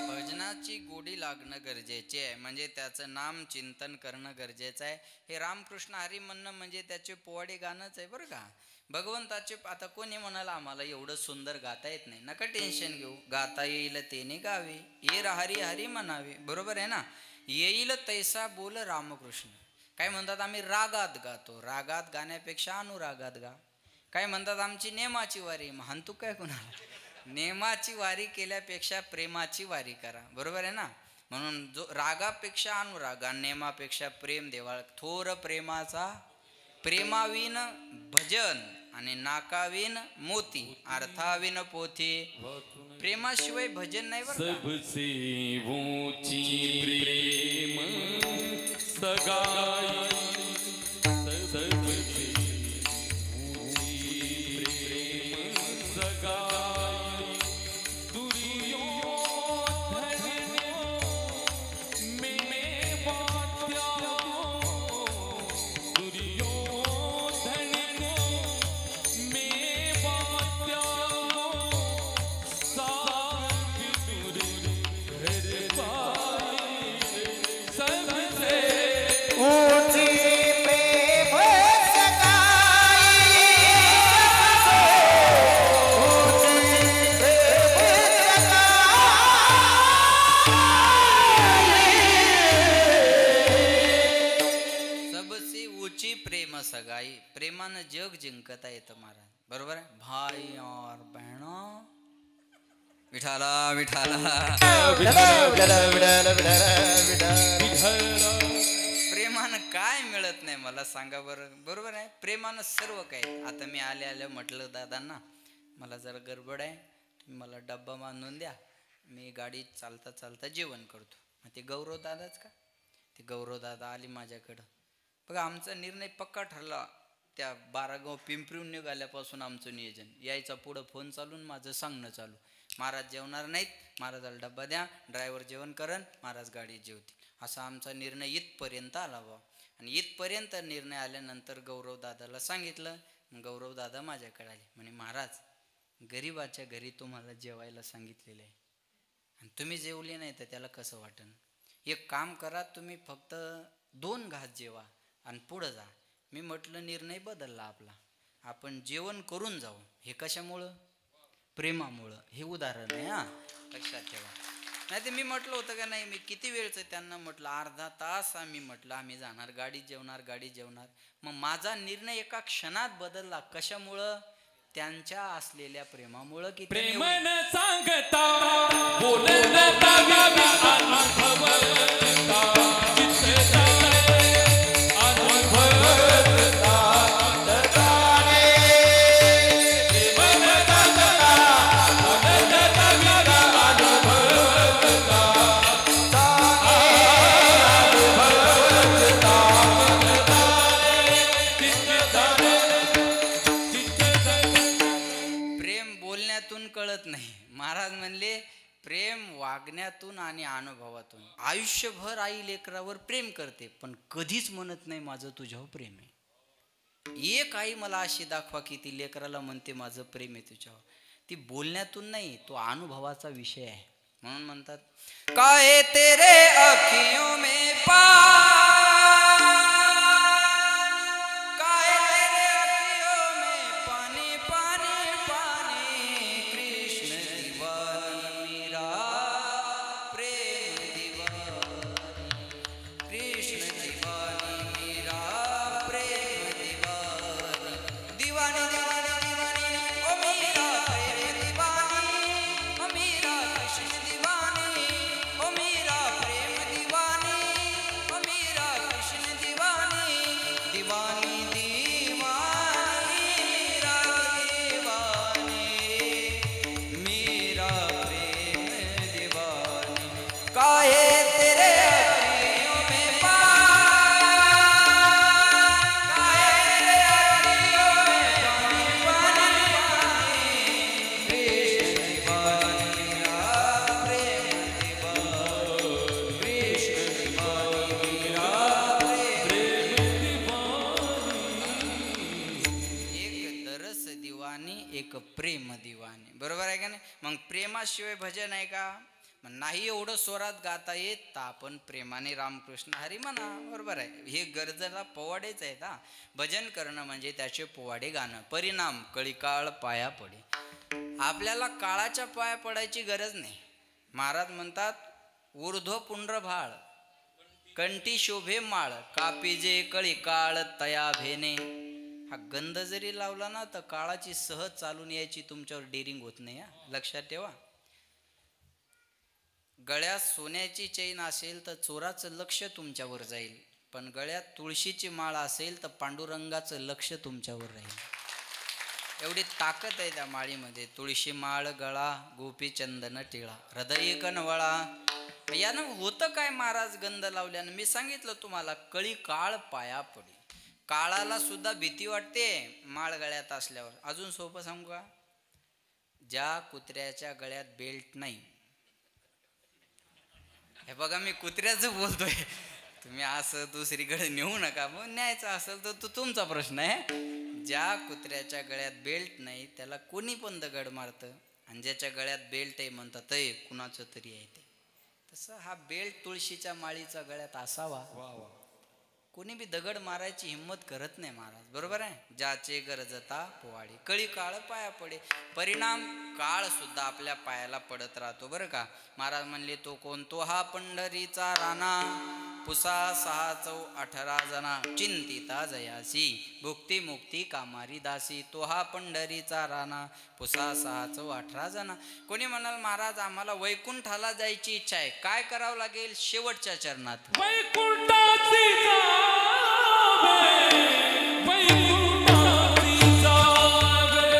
भजनाची गोडी लागणं गरजेचे आहे, म्हणजे त्याचं नाम चिंतन करणं गरजेचं आहे. हे रामकृष्ण हरी म्हणणं म्हणजे त्याचे पोवाडे गाणंच आहे बरं का. भगवंताचे आता कोणी म्हणाला आम्हाला एवढं सुंदर गाता येत नाही, नका टेन्शन घेऊ, गाता येईल तेने गावे, ये हरी हरी म्हणावे. बरोबर आहे ना. येईल तैसा बोल रामकृष्ण. काय म्हणतात, आम्ही रागात गातो, रागात गाण्यापेक्षा अनुरागात गा. काय म्हणतात, आमची नेमाची वारी, म्हणतो काय कुणाला, नेमाची वारी केल्यापेक्षा प्रेमाची वारी करा. बरोबर आहे ना. म्हणून जो रागापेक्षा अनुराग, नेमापेक्षा प्रेम देवाळ, थोर प्रेमाचा प्रेमाविन भजन आणि नाकाविन मोती, अर्थाविन पोथी. प्रेमाशिवाय भजन नाही बरं का. सबसे ऊंची प्रेम सगाई, सबसे ऊंची प्रेम सगाई, दुर्योधन में बात्या, दुर्योधन में बात्या, ऊंची प्रेम सगाई, ऊंची प्रेम सगाई. सबसे ऊंची प्रेम सगाई, प्रेमानं जग जिंकता येतं महाराज. बरोबर आहे. भाई और बहनों, विठाला विठाला, प्रेमानं काय मिळत नाही मला सांगा बरं. बरोबर आहे. प्रेमानं सर्व काही. आता मी आले म्हटलं दादांना, मला जरा गडबड आहे, तुम्ही मला डब्बा बांधून द्या, मी गाडीत चालता चालता जेवण करतो. मग ते गौरव दादाच का, ते गौरव दादा आली माझ्याकडं. बघा आमचा निर्णय पक्का ठरला. त्या बारागाव पिंपरीहून निघाल्यापासून आमचं नियोजन, यायचा पुढं फोन चालून माझं सांगणं चालू, महाराज जेवणार नाहीत, महाराजाला डब्बा द्या, ड्रायव्हर जेवण करण, महाराज गाडीत जेवतील. असा आमचा निर्णय इथपर्यंत आला बा. आणि इथपर्यंत निर्णय आल्यानंतर गौरव दादाला सांगितलं. गौरव दादा माझ्याकडे आले, म्हणे महाराज गरीबाच्या घरी तुम्हाला जेवायला सांगितलेलं आहे आणि तुम्ही जेवले नाही तर त्याला कसं वाटन. एक काम करा, तुम्ही फक्त 2 घास जेवा आणि पुढं जा. मी म्हटलं निर्णय बदलला आपला, आपण जेवण करून जाऊ. हे कशामुळं, प्रेमामुळं. हे उदाहरण आहे, हां लक्षात ठेवा. नाही तर मी म्हटलं होतं का नाही, मी किती वेळचं त्यांना म्हटलं अर्धा तास आम्ही म्हटलं आम्ही जाणार, गाडीत जेवणार, गाडीत जेवणार. मग माझा निर्णय एका क्षणात बदलला. कशामुळं, त्यांच्या असलेल्या प्रेमामुळं. की प्रेमन सांगता बोलता गावी अनुभवता चित्त अनुभवता दगाने प्रेमन सांगता बोलता गावी अनुभवता प्रेम बोलण्यातून कळत नाही. महाराज म्हणले प्रेम वागण्यातून आणि अनुभवातून. आयुष्यभर आई लेकरावर प्रेम करते पण कधीच म्हणत नाही माझं तुझ्यावर प्रेम आहे. एक आई मला अशी दाखवा की ती लेकराला म्हणते माझं प्रेम आहे तुझ्यावर. ती बोलण्यातून नाही, तो अनुभवाचा विषय आहे. म्हणून म्हणतात काहे तेरे अखियों में एक प्रेम दिवाने. बरोबर आहे का नाही. मग प्रेमाशिवाय भजन आहे का, नाही एवढं स्वरात गाता येत तर आपण प्रेमाने रामकृष्ण हरी म्हणा. बरोबर आहे, हे गरजेला पोवाडेच आहेत. हा भजन करणं म्हणजे त्याचे पोवाडे गाणं. परिणाम कळीकाळ पाया पडे. आपल्याला काळाच्या पाया पडायची गरज नाही. महाराज म्हणतात ऊर्ध्व पुंड्र भाळ कंठी शोभे माळ कापिजे कळी काळ तया भेने. हा गंध जरी लावला ना तर काळाची सहज चालून यायची तुमच्यावर डेअरिंग होत नाही. हा लक्षात ठेवा. गळ्यात सोन्याची चैन असेल तर चोराचं लक्ष तुमच्यावर जाईल, पण गळ्यात तुळशीची माळ असेल तर पांडुरंगाचं लक्ष तुमच्यावर राहील. एवढी ताकद आहे त्या माळीमध्ये. तुळशी माळ गळा गोपी चंदन टिळा हृदय कनवळा. यानं होतं काय महाराज गंध लावल्यानं, मी सांगितलं तुम्हाला कळी काळ पाया पडे. काळाला सुद्धा भीती वाटते माळ गळ्यात असल्यावर. अजून सोपं सांगू का, ज्या कुत्र्याच्या गळ्यात बेल्ट नाही, हे बघा मी कुत्र्याचं बोलतोय, तुम्ही असं दुसरीकडे नेऊ नका. मग न्यायचं असेल तर तो तुमचा प्रश्न आहे. ज्या कुत्र्याच्या गळ्यात बेल्ट नाही त्याला कोणी पण दगड मारतं, आणि ज्याच्या गळ्यात बेल्ट आहे म्हणतात कुणाचं तरी आहे ते. तसं हा बेल्ट तुळशीच्या माळीचा गळ्यात असावा, कोणी बी दगड मारायची हिंमत करत नाही महाराज. बरोबर आहे. ज्याचे गरजता पोवाडी कळी काळ पाया पडे. परिणाम काळ सुद्धा आपल्या पायाला पडत राहतो. बरं का. महाराज म्हणले तो कोण, तो हा पंढरीचा राणा पुसा 6 18 जना चिंतिता जयासी भुक्ती मुक्ती कामारी दासी. तो हा पंढरीचा राणा पुसा 6 18 जना. कोणी म्हणाल महाराज आम्हाला वैकुंठाला जायची इच्छा आहे, काय करावं लागेल, शेवटच्या चरणात वैकुंठाची जावे, वैकुंठाची जावे.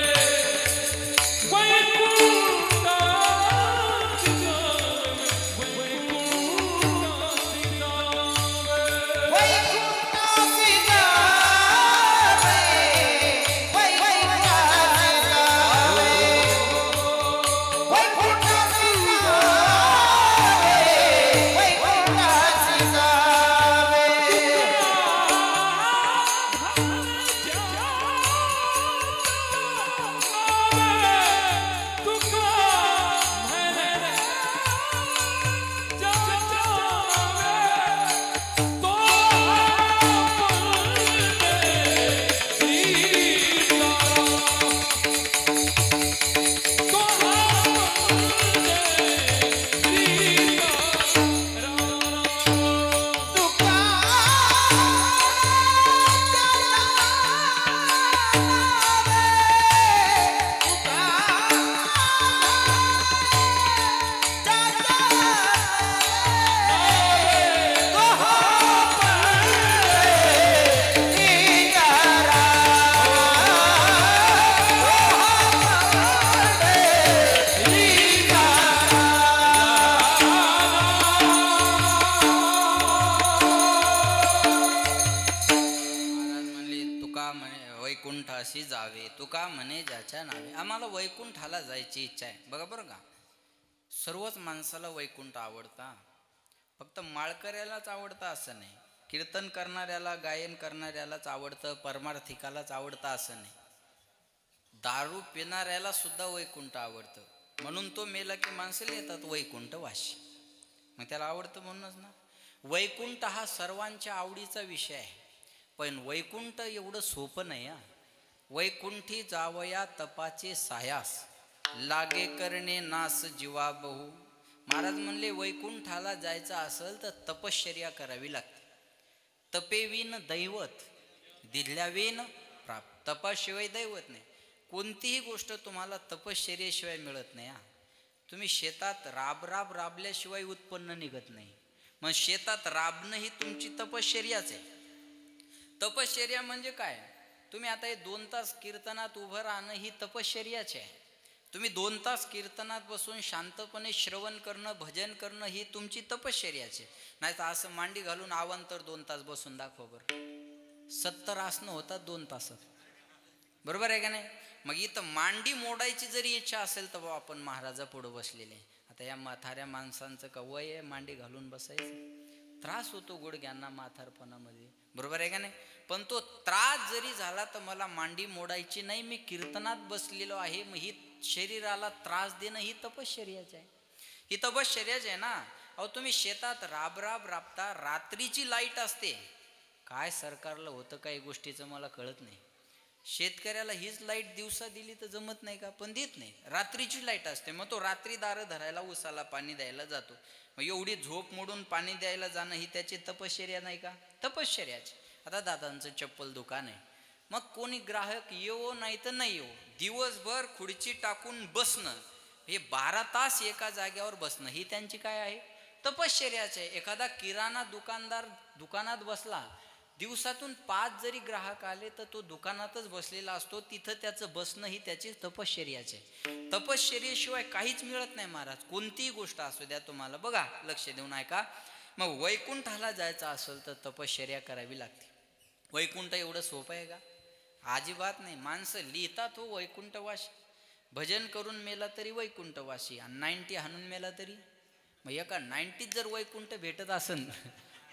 ज्याच्या नावे. आम्हाला वैकुंठाला जायची इच्छा आहे बघा बरं का. सर्वच माणसाला वैकुंठ आवडता, फक्त माळकऱ्यालाच आवडतं असं नाही, कीर्तन करणाऱ्याला गायन करणाऱ्यालाच आवडतं, परमार्थिकालाच आवडतं असं नाही. दारू पिणाऱ्याला सुद्धा वैकुंठ आवडतं, म्हणून तो मेला की माणसाला येतात वैकुंठ वाशी, मग त्याला आवडतं म्हणूनच ना. वैकुंठ हा सर्वांच्या आवडीचा विषय आहे, पण वैकुंठ एवढं सोपं नाही हा. वैकुंठी जावया तपाचे सायास, लागे करणे नास जीवा बहु. महाराज म्हणले वैकुंठाला जायचं असेल तर तपश्चर्या करावी लागते. तपेविन दैवत, दिल्याविन प्राप्त. तपाशिवाय दैवत नाही. कोणतीही गोष्ट तुम्हाला तपश्चर्येशिवाय मिळत नाही हा. तुम्ही शेतात राबल्याशिवाय उत्पन्न निघत नाही, मग शेतात राबणं ही तुमची तपश्चर्याच आहे. तपश्चर्या म्हणजे काय? तुम्ही आता हे 2 तास कीर्तनात उभं राहणं ही तपश्चर्याच आहे. तुम्ही 2 तास कीर्तनात बसून शांतपणे श्रवण करणं, भजन करणं ही तुमची तपश्चर्याच आहे. नाही तर असं मांडी घालून आवांतर 2 तास बसून दाखवा बरं. 70 आसनं होतात 2 तासात, बरोबर आहे का नाही? मग इथं मांडी मोडायची जरी इच्छा असेल तर बाबा आपण महाराजा पुढं बसलेले. आता या म्हाताऱ्या माणसांचं का वय आहे मांडी घालून बसायचं? त्रास होतो गुडघ्यांना म्हातारपणामध्ये, बरोबर आहे का नाही? पण तो त्रास जरी झाला तर मला मांडी मोडायची नाही, मी कीर्तनात बसलेलो आहे, मग ही शरीराला त्रास देणं ही तपश्चर्याच आहे. ही तपश्चर्याच आहे ना. अहो तुम्ही शेतात राबता, रात्रीची लाईट असते. काय सरकारला होतं काही गोष्टीचं मला कळत नाही. शेतकऱ्याला हीच लाईट दिवसा दिली तर जमत नाही का? पण देत नाही, रात्रीची लाईट असते. मग तो रात्री दारं धरायला उसाला पाणी द्यायला जातो. मग एवढी झोप मोडून पाणी द्यायला जाणं ही त्याची तपश्चर्या नाही का? तपश्चर्याची. आता दादांचं चप्पल दुकान आहे, मग कोणी ग्राहक येवो नाही तर नाही येवो, दिवसभर खुर्ची टाकून बसणं, हे 12 तास एका जाग्यावर बसणं ही त्यांची काय आहे? तपश्चर्याच आहे. एखादा किराणा दुकानदार दुकानात बसला, दिवसातून 5 जरी ग्राहक आले तर तो दुकानातच बसलेला असतो, तिथं त्याचं बसणं ही त्याची तपश्चर्याच आहे. तपश्चर्येशिवाय काहीच मिळत नाही महाराज. कोणतीही गोष्ट असू द्या तुम्हाला, बघा लक्ष देऊन ऐका. मग वैकुंठाला जायचं असेल तर तपश्चर्या करावी लागते. वैकुंठ एवढं सोपं आहे का? अजिबात नाही. माणसं लिहितात हो वैकुंठवासी, भजन करून मेला तरी वैकुंठवासी, आणि 90 हाणून मेला तरी. मग एका 90त जर वैकुंठ भेटत असेल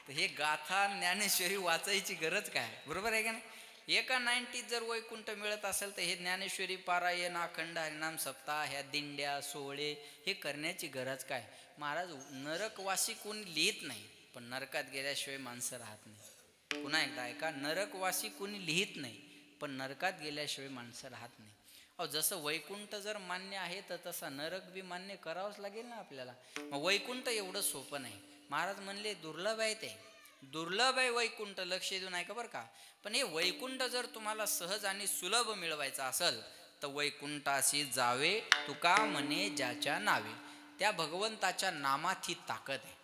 तर हे गाथा ज्ञानेश्वरी वाचायची गरज काय, बरोबर आहे का नाही? एका 90त जर वैकुंठ मिळत असेल तर हे ज्ञानेश्वरी पारायण, अखंड हरिनाम सप्ताह, ह्या दिंड्या सोहळे हे करण्याची गरज काय? महाराज नरकवासी कोणी लिहित नाही, पण नरकात गेल्याशिवाय माणसं राहत नाही. पुन्हा एकदा ऐका, नरकवासी कोणी लिहित नाही, पण नरकात गेल्याशिवाय माणसं राहत नाही. अहो जसं वैकुंठ जर मान्य आहे तर तसा नरक बी मान्य करावंच लागेल ना आपल्याला. मग वैकुंठ एवढं सोपं नाही. महाराज म्हणले दुर्लभ आहे, ते दुर्लभ आहे वैकुंठ. लक्ष देऊन ऐका बरं का. पण हे वैकुंठ जर तुम्हाला सहज आणि सुलभ मिळवायचं असेल तर वैकुंठाशी जावे तुका म्हणे ज्याच्या नावे. त्या भगवंताच्या नामात ही ताकद आहे.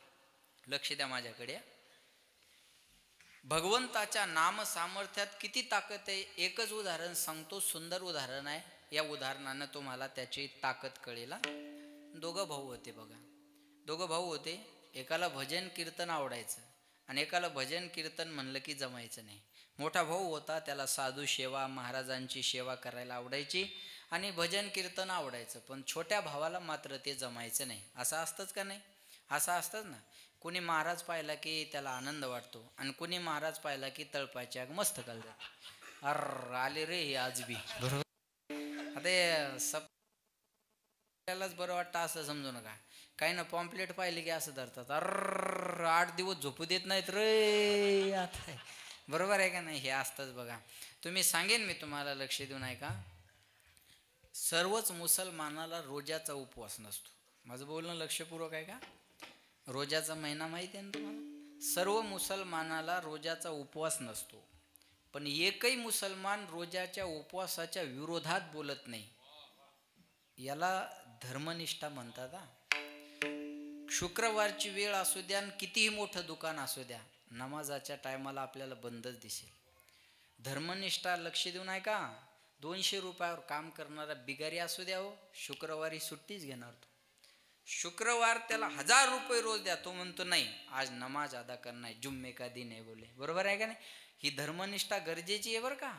लक्ष द्या माझ्याकडे. भगवंताच्या नाम सामर्थ्यात किती ताकद आहे एकच उदाहरण सांगतो, सुंदर उदाहरण आहे. या उदाहरणानं तुम्हाला त्याची ताकद कळेल. 2 भाऊ होते बघा. 2 भाऊ होते. एकाला भजन कीर्तन आवडायचं आणि एकाला भजन कीर्तन म्हणलं की जमायचं नाही. मोठा भाऊ होता, त्याला साधू सेवा, महाराजांची सेवा करायला आवडायची आणि भजन कीर्तन आवडायचं, पण छोट्या भावाला मात्र ते जमायचं नाही. असं असतंच का नाही? असं असतंच ना. कुणी महाराज पाहिला की त्याला आनंद वाटतो आणि कुणी महाराज पाहिला की तळपायची आग मस्त घालतात. अर आले रे हे आज बी, बरोबर. आता सप्त्यालाच बरं वाटतं असं समजू नका. काही ना पॉम्पलेट पाहिले की असं धरतात, अर 8 दिवस झोपू देत नाहीत रे आता, बरोबर आहे का नाही? हे असतंच बघा. तुम्ही सांगेन मी तुम्हाला, लक्ष देऊन ऐका. सर्वच मुसलमानाला रोजाचा उपवास नसतो. माझं बोलणं लक्षपूर्वक आहे का? रोजाचा महिना माहिती आहे ना तुम्हाला? सर्व मुसलमानाला रोजाचा उपवास नसतो, पण एकही मुसलमान रोजाच्या उपवासाच्या विरोधात बोलत नाही. याला धर्मनिष्ठा म्हणतात. शुक्रवारची वेळ असू द्या आणि कितीही मोठं दुकान असू द्या, नमाजाच्या टायमाला आपल्याला बंदच दिसेल. धर्मनिष्ठा. लक्ष देऊन ऐका. 200 रुपयावर काम करणारा बिगारी असू द्या हो, शुक्रवारी सुट्टीच घेणार तो. शुक्रवार त्याला 1000 रुपये रोज द्या, तो म्हणतो नाही आज नमाज अदा करना है, जुम्मे का दिन है बोले, बरोबर आहे का नाही? ही धर्मनिष्ठा गरजेची आहे बरं का.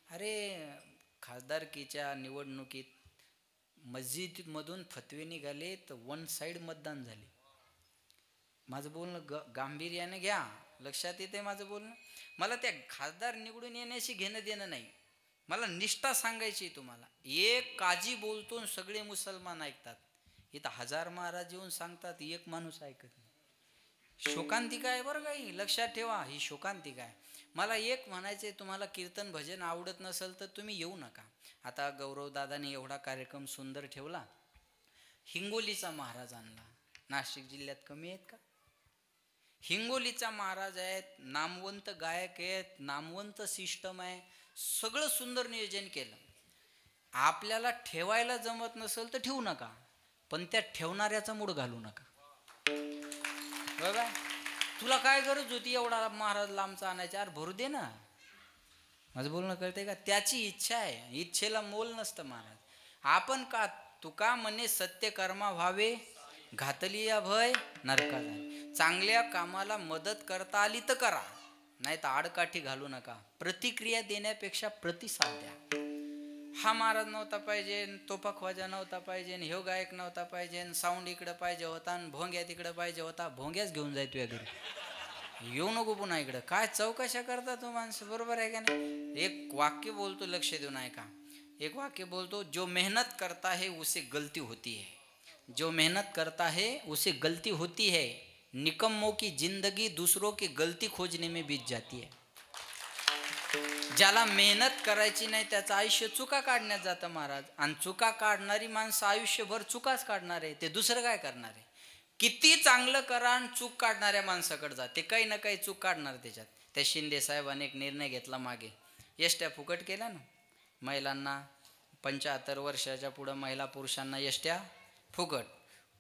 अरे खासदारकीच्या निवडणुकीत मस्जिदमधून फतवे निघाले तर वन साईड मतदान झाले. माझं बोलणं गांभीर्याने घ्या, लक्षात येते माझं बोलणं. मला त्या खासदार निवडून येण्याशी घेणं देणं नाही, मला निष्ठा सांगायची तुम्हाला. एक काजी बोलतो सगळे मुसलमान ऐकतात. इथं 1000 महाराज येऊन सांगतात, एक माणूस ऐकत नाही. शोकांतिका आहे बरं काही, लक्षात ठेवा, ही शोकांतिका आहे. मला एक म्हणायचे, तुम्हाला कीर्तन भजन आवडत नसेल तर तुम्ही येऊ नका. आता गौरवदादाने एवढा कार्यक्रम सुंदर ठेवला. हिंगोलीचा महाराज आणला. नाशिक जिल्ह्यात कमी आहेत का? हिंगोलीचा महाराज आहेत, नामवंत गायक आहेत, नामवंत सिस्टम आहे, सगळं सुंदर नियोजन केलं. आपल्याला ठेवायला जमत नसेल तर ठेवू नका, पण त्या ठेवणाऱ्याचा मूड घालू नका. बघा, तुला काय गरज होती एवढा महाराज लांबचा आणायचा? अरे भरू दे ना. माझं बोलणं कळतंय का? त्याची इच्छा आहे, इच्छेला मोल नसतं महाराज. आपण का तुका म्हणे सत्य कर्मा व्हावे, घातली या भय नरका जाय. चांगल्या कामाला मदत करता आली तर करा, नाही तर आडकाठी घालू नका. प्रतिक्रिया देण्यापेक्षा प्रतिसाद द्या. हा महाराज नव्हता पाहिजे, तोफा ख्वाजा नव्हता पाहिजे, ह्यो गायक नव्हता पाहिजे, साऊंड इकडं पाहिजे होता आणि भोंग्या तिकडं पाहिजे होता. भोंग्याच घेऊन जाय तुझ्या घरी, येऊ नको पुन्हा इकडं. काय चौकशा करता तो माणसं, बरोबर आहे का नाही? एक वाक्य बोलतो, लक्ष देऊन ऐका. एक वाक्य बोलतो, जो मेहनत करता है उसे गलती होती है, जो मेहनत करता है उसे गलती होती है, निकम्मों की जिंदगी दूसरों की गलती खोजने में बीत जाती है. ज्याला मेहनत करायची नाही त्याचं आयुष्य चुका काढण्यात जातं महाराज. आणि चुका काढणारी माणसं आयुष्यभर चुकाच काढणार आहे, ते दुसरं काय करणार आहे? किती चांगलं करा आणि चूक काढणाऱ्या माणसाकडे जा, ते काही ना काही चूक काढणार त्याच्यात. त्या शिंदे साहेबांनी एक निर्णय घेतला मागे, एसट्या फुकट केल्या ना महिलांना. 75 वर्षाच्या पुढं महिला पुरुषांना एसट्या फुकट.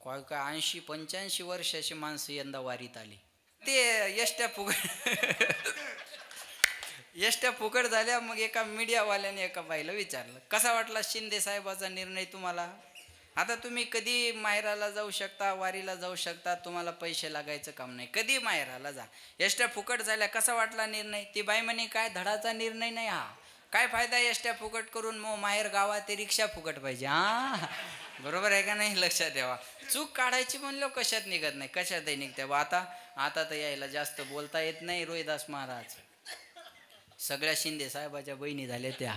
काय काय 80-85 वर्षाची माणसं यंदा वारीत आली. ते एसट्या फुकट एसट्या फुकट झाल्या. मग एका मीडियावाल्याने एका बाईला विचारलं, कसा वाटला शिंदे साहेबाचा निर्णय तुम्हाला? आता तुम्ही कधी माहेराला जाऊ शकता, वारीला जाऊ शकता, तुम्हाला पैसे लागायचं काम नाही, कधी माहेराला जा. एसट्या फुकट झाल्या, कसा वाटला निर्णय? ती बाई म्हणे, काय धडाचा निर्णय नाही हा, काय फायदा एसट्या फुकट करून, मग माहेर गावात ते रिक्षा फुकट पाहिजे. हा बरोबर आहे का नाही? लक्षात ठेवा. चूक काढायची म्हणलं कशात निघत नाही, कशातही निघते. आता तर यायला जास्त बोलता येत नाही. रोहिदास महाराज सगळ्या शिंदे साहेबाच्या बहिणी झाल्या, त्या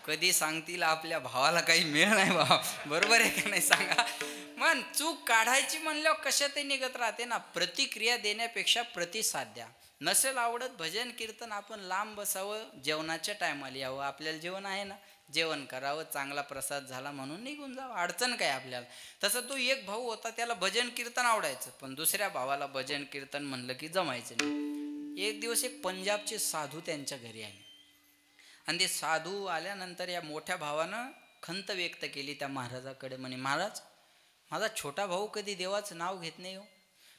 कधी सांगतील आपल्या भावाला काही मिळ नाही भाव, बरोबर आहे का नाही? सांगा. मग चूक काढायची म्हणल्यावर कशातही निघत राहते ना. प्रतिक्रिया देण्यापेक्षा प्रतिसाद द्या. नसेल आवडत भजन कीर्तन, आपण लांब बसावं, जेवणाच्या टायमाला यावं. आपल्याला जेवण आहे ना, जेवण करावं, चांगला प्रसाद झाला म्हणून निघून जावं, अडचण काय आपल्याला. तसं तो एक भाऊ होता, त्याला भजन कीर्तन आवडायचं, पण दुसऱ्या भावाला भजन कीर्तन म्हणलं की जमायचं नाही. एक दिवस एक पंजाबचे साधू त्यांच्या घरी आले, आणि ते साधू आल्यानंतर या मोठ्या भावानं खंत व्यक्त केली त्या महाराजाकडे. म्हणे, महाराज, माझा छोटा भाऊ कधी देवाचं नाव घेत नाही हो,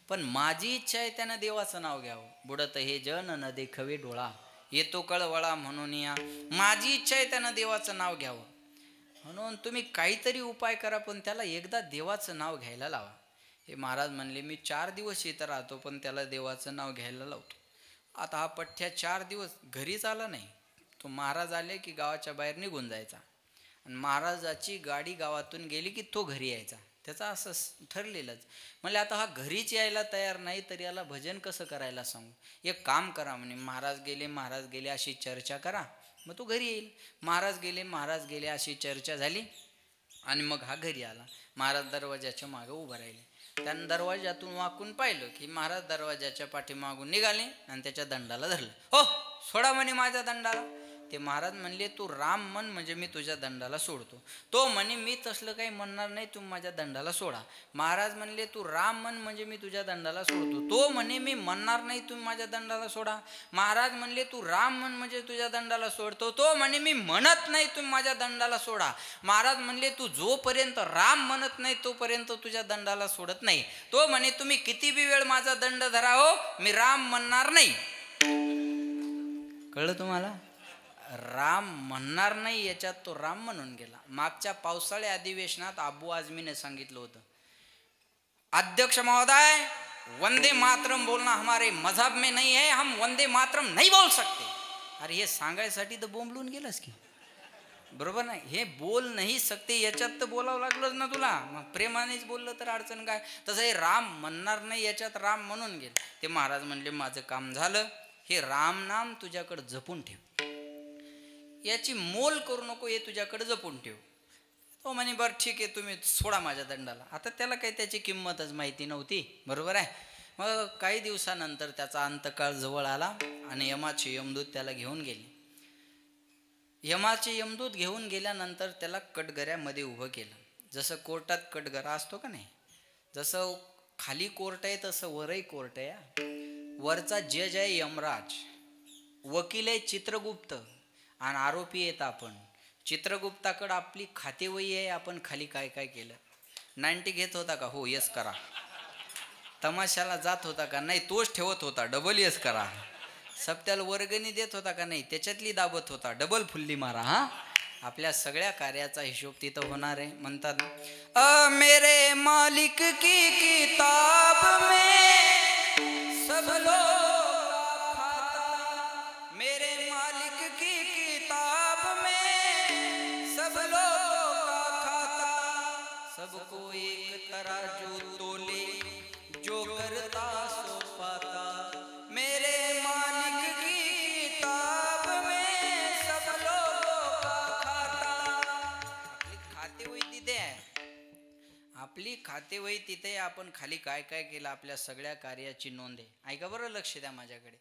पण माझी इच्छा आहे त्यानं देवाचं नाव घ्यावं. बुडत हे जन न देखवे डोळा, येतो कळवळा म्हणून या. माझी इच्छा आहे त्यानं देवाचं नाव घ्यावं, म्हणून तुम्ही काहीतरी उपाय करा, पण त्याला एकदा देवाचं नाव घ्यायला लावा. हे महाराज म्हणले, मी 4 दिवस इथं राहतो, पण त्याला देवाचं नाव घ्यायला लावतो. आता हा पठ्ठ्या 4 दिवस घरीच आला नाही. तो महाराज आले की गावाच्या बाहेर निघून जायचा, आणि महाराजाची गाडी गावातून गेली की तो घरी यायचा. त्याचं असं ठरलेलंच. म्हणले, आता हा घरीच यायला तयार नाही, तर याला भजन कसं करायला सांगू? एक काम करा म्हणे, महाराज गेले अशी चर्चा करा, मग तो घरी येईल. महाराज गेले अशी चर्चा झाली, आणि मग हा घरी आला. महाराज दरवाजाच्या मागं उभं राहिले. त्यानं दरवाजातून वाकून पाहिलं की महाराज दरवाजाच्या पाठीमागून निघाले आणि त्याच्या दंडाला धरलं. हो, सोडा म्हणे माझ्या दंडाला. ते महाराज म्हणले, तू राम म्हण म्हणजे मी तुझ्या दंडाला सोडतो. तो म्हणे, मी तसलं काही म्हणणार नाही, तू माझ्या दंडाला सोडा. महाराज म्हणले, तू राम म्हण म्हणजे मी तुझ्या दंडाला सोडतो. तो म्हणे, मी म्हणणार नाही, तुम्ही माझ्या दंडाला सोडा. महाराज म्हणले, तू राम म्हण म्हणजे तुझ्या दंडाला सोडतो. तो म्हणे, मी म्हणत नाही, तुम्ही माझ्या दंडाला सोडा. महाराज म्हणले, तू जोपर्यंत राम म्हणत नाही तोपर्यंत तुझ्या दंडाला सोडत नाही. तो म्हणे, तुम्ही किती बी वेळ माझा दंड धरा हो, मी राम म्हणणार नाही. कळलं तुम्हाला? राम म्हणणार नाही याच्यात तो राम म्हणून गेला. मागच्या पावसाळी अधिवेशनात अबू आझमीने सांगितलं होतं, अध्यक्ष महोदय, वंदे मातरम बोलना हमारे मजहब में नहीं है, हम वंदे मातरम नहीं बोल सकते. अरे हे सांगायसाठी तर बोंबलून गेलंस की. बरोबर नाही, हे बोल नाही सकते याच्यात तर बोलावं लागलंच ना तुला. मग प्रेमानेच बोललं तर अडचण काय. तसं हे राम म्हणणार नाही याच्यात राम म्हणून गेल. ते महाराज म्हणले माझं काम झालं, हे राम नाम तुझ्याकडे जपून ठेव, याची मोल करू नको, हे तुझ्याकडे जपून ठेव. तो म्हणे बरं ठीक आहे, तुम्ही सोडा माझ्या दंडाला. आता त्याला काही त्याची किंमतच माहिती नव्हती, बरोबर आहे. मग काही दिवसानंतर त्याचा अंतकाळ जवळ आला आणि यमाचे यमदूत त्याला घेऊन गेले. यमाचे यमदूत घेऊन गेल्यानंतर त्याला कटगऱ्यामध्ये उभं केलं. जसं कोर्टात कटगरा असतो का नाही, जसं खाली कोर्ट आहे तसं वरही कोर्ट आहे. वरचा जज आहे यमराज, वकील आहे चित्रगुप्त आणि आरोपी आहेत आपण. चित्रगुप्ताकडं आपली खातेवही आहे, आपण खाली काय काय केलं. 90 घेत होता का? हो यस करा. तमाशाला जात होता का? नाही तोच ठेवत होता, डबल यस करा. सप्त्याला वर्गणी देत होता का? नाही त्याच्यातली दाबत होता, डबल फुल्ली मारा. हा, आपल्या सगळ्या कार्याचा हिशोब तिथं होणार आहे. म्हणतात मेरे मालिक की किताब में सब लोग खाता, मेरे मालिक की किताब में सब लोग खाता, सबको एक तराजू तोले जो करता सो पाता. मेरे मालिक की किताब में सब लोग खाता. आपली खातेवही तिथे आहे, आपली खातेवही तिथे. आपण खाली काय काय केलं, आपल्या सगळ्या कार्याची नोंद आहे. ऐका बरं, लक्ष द्या माझ्याकडे.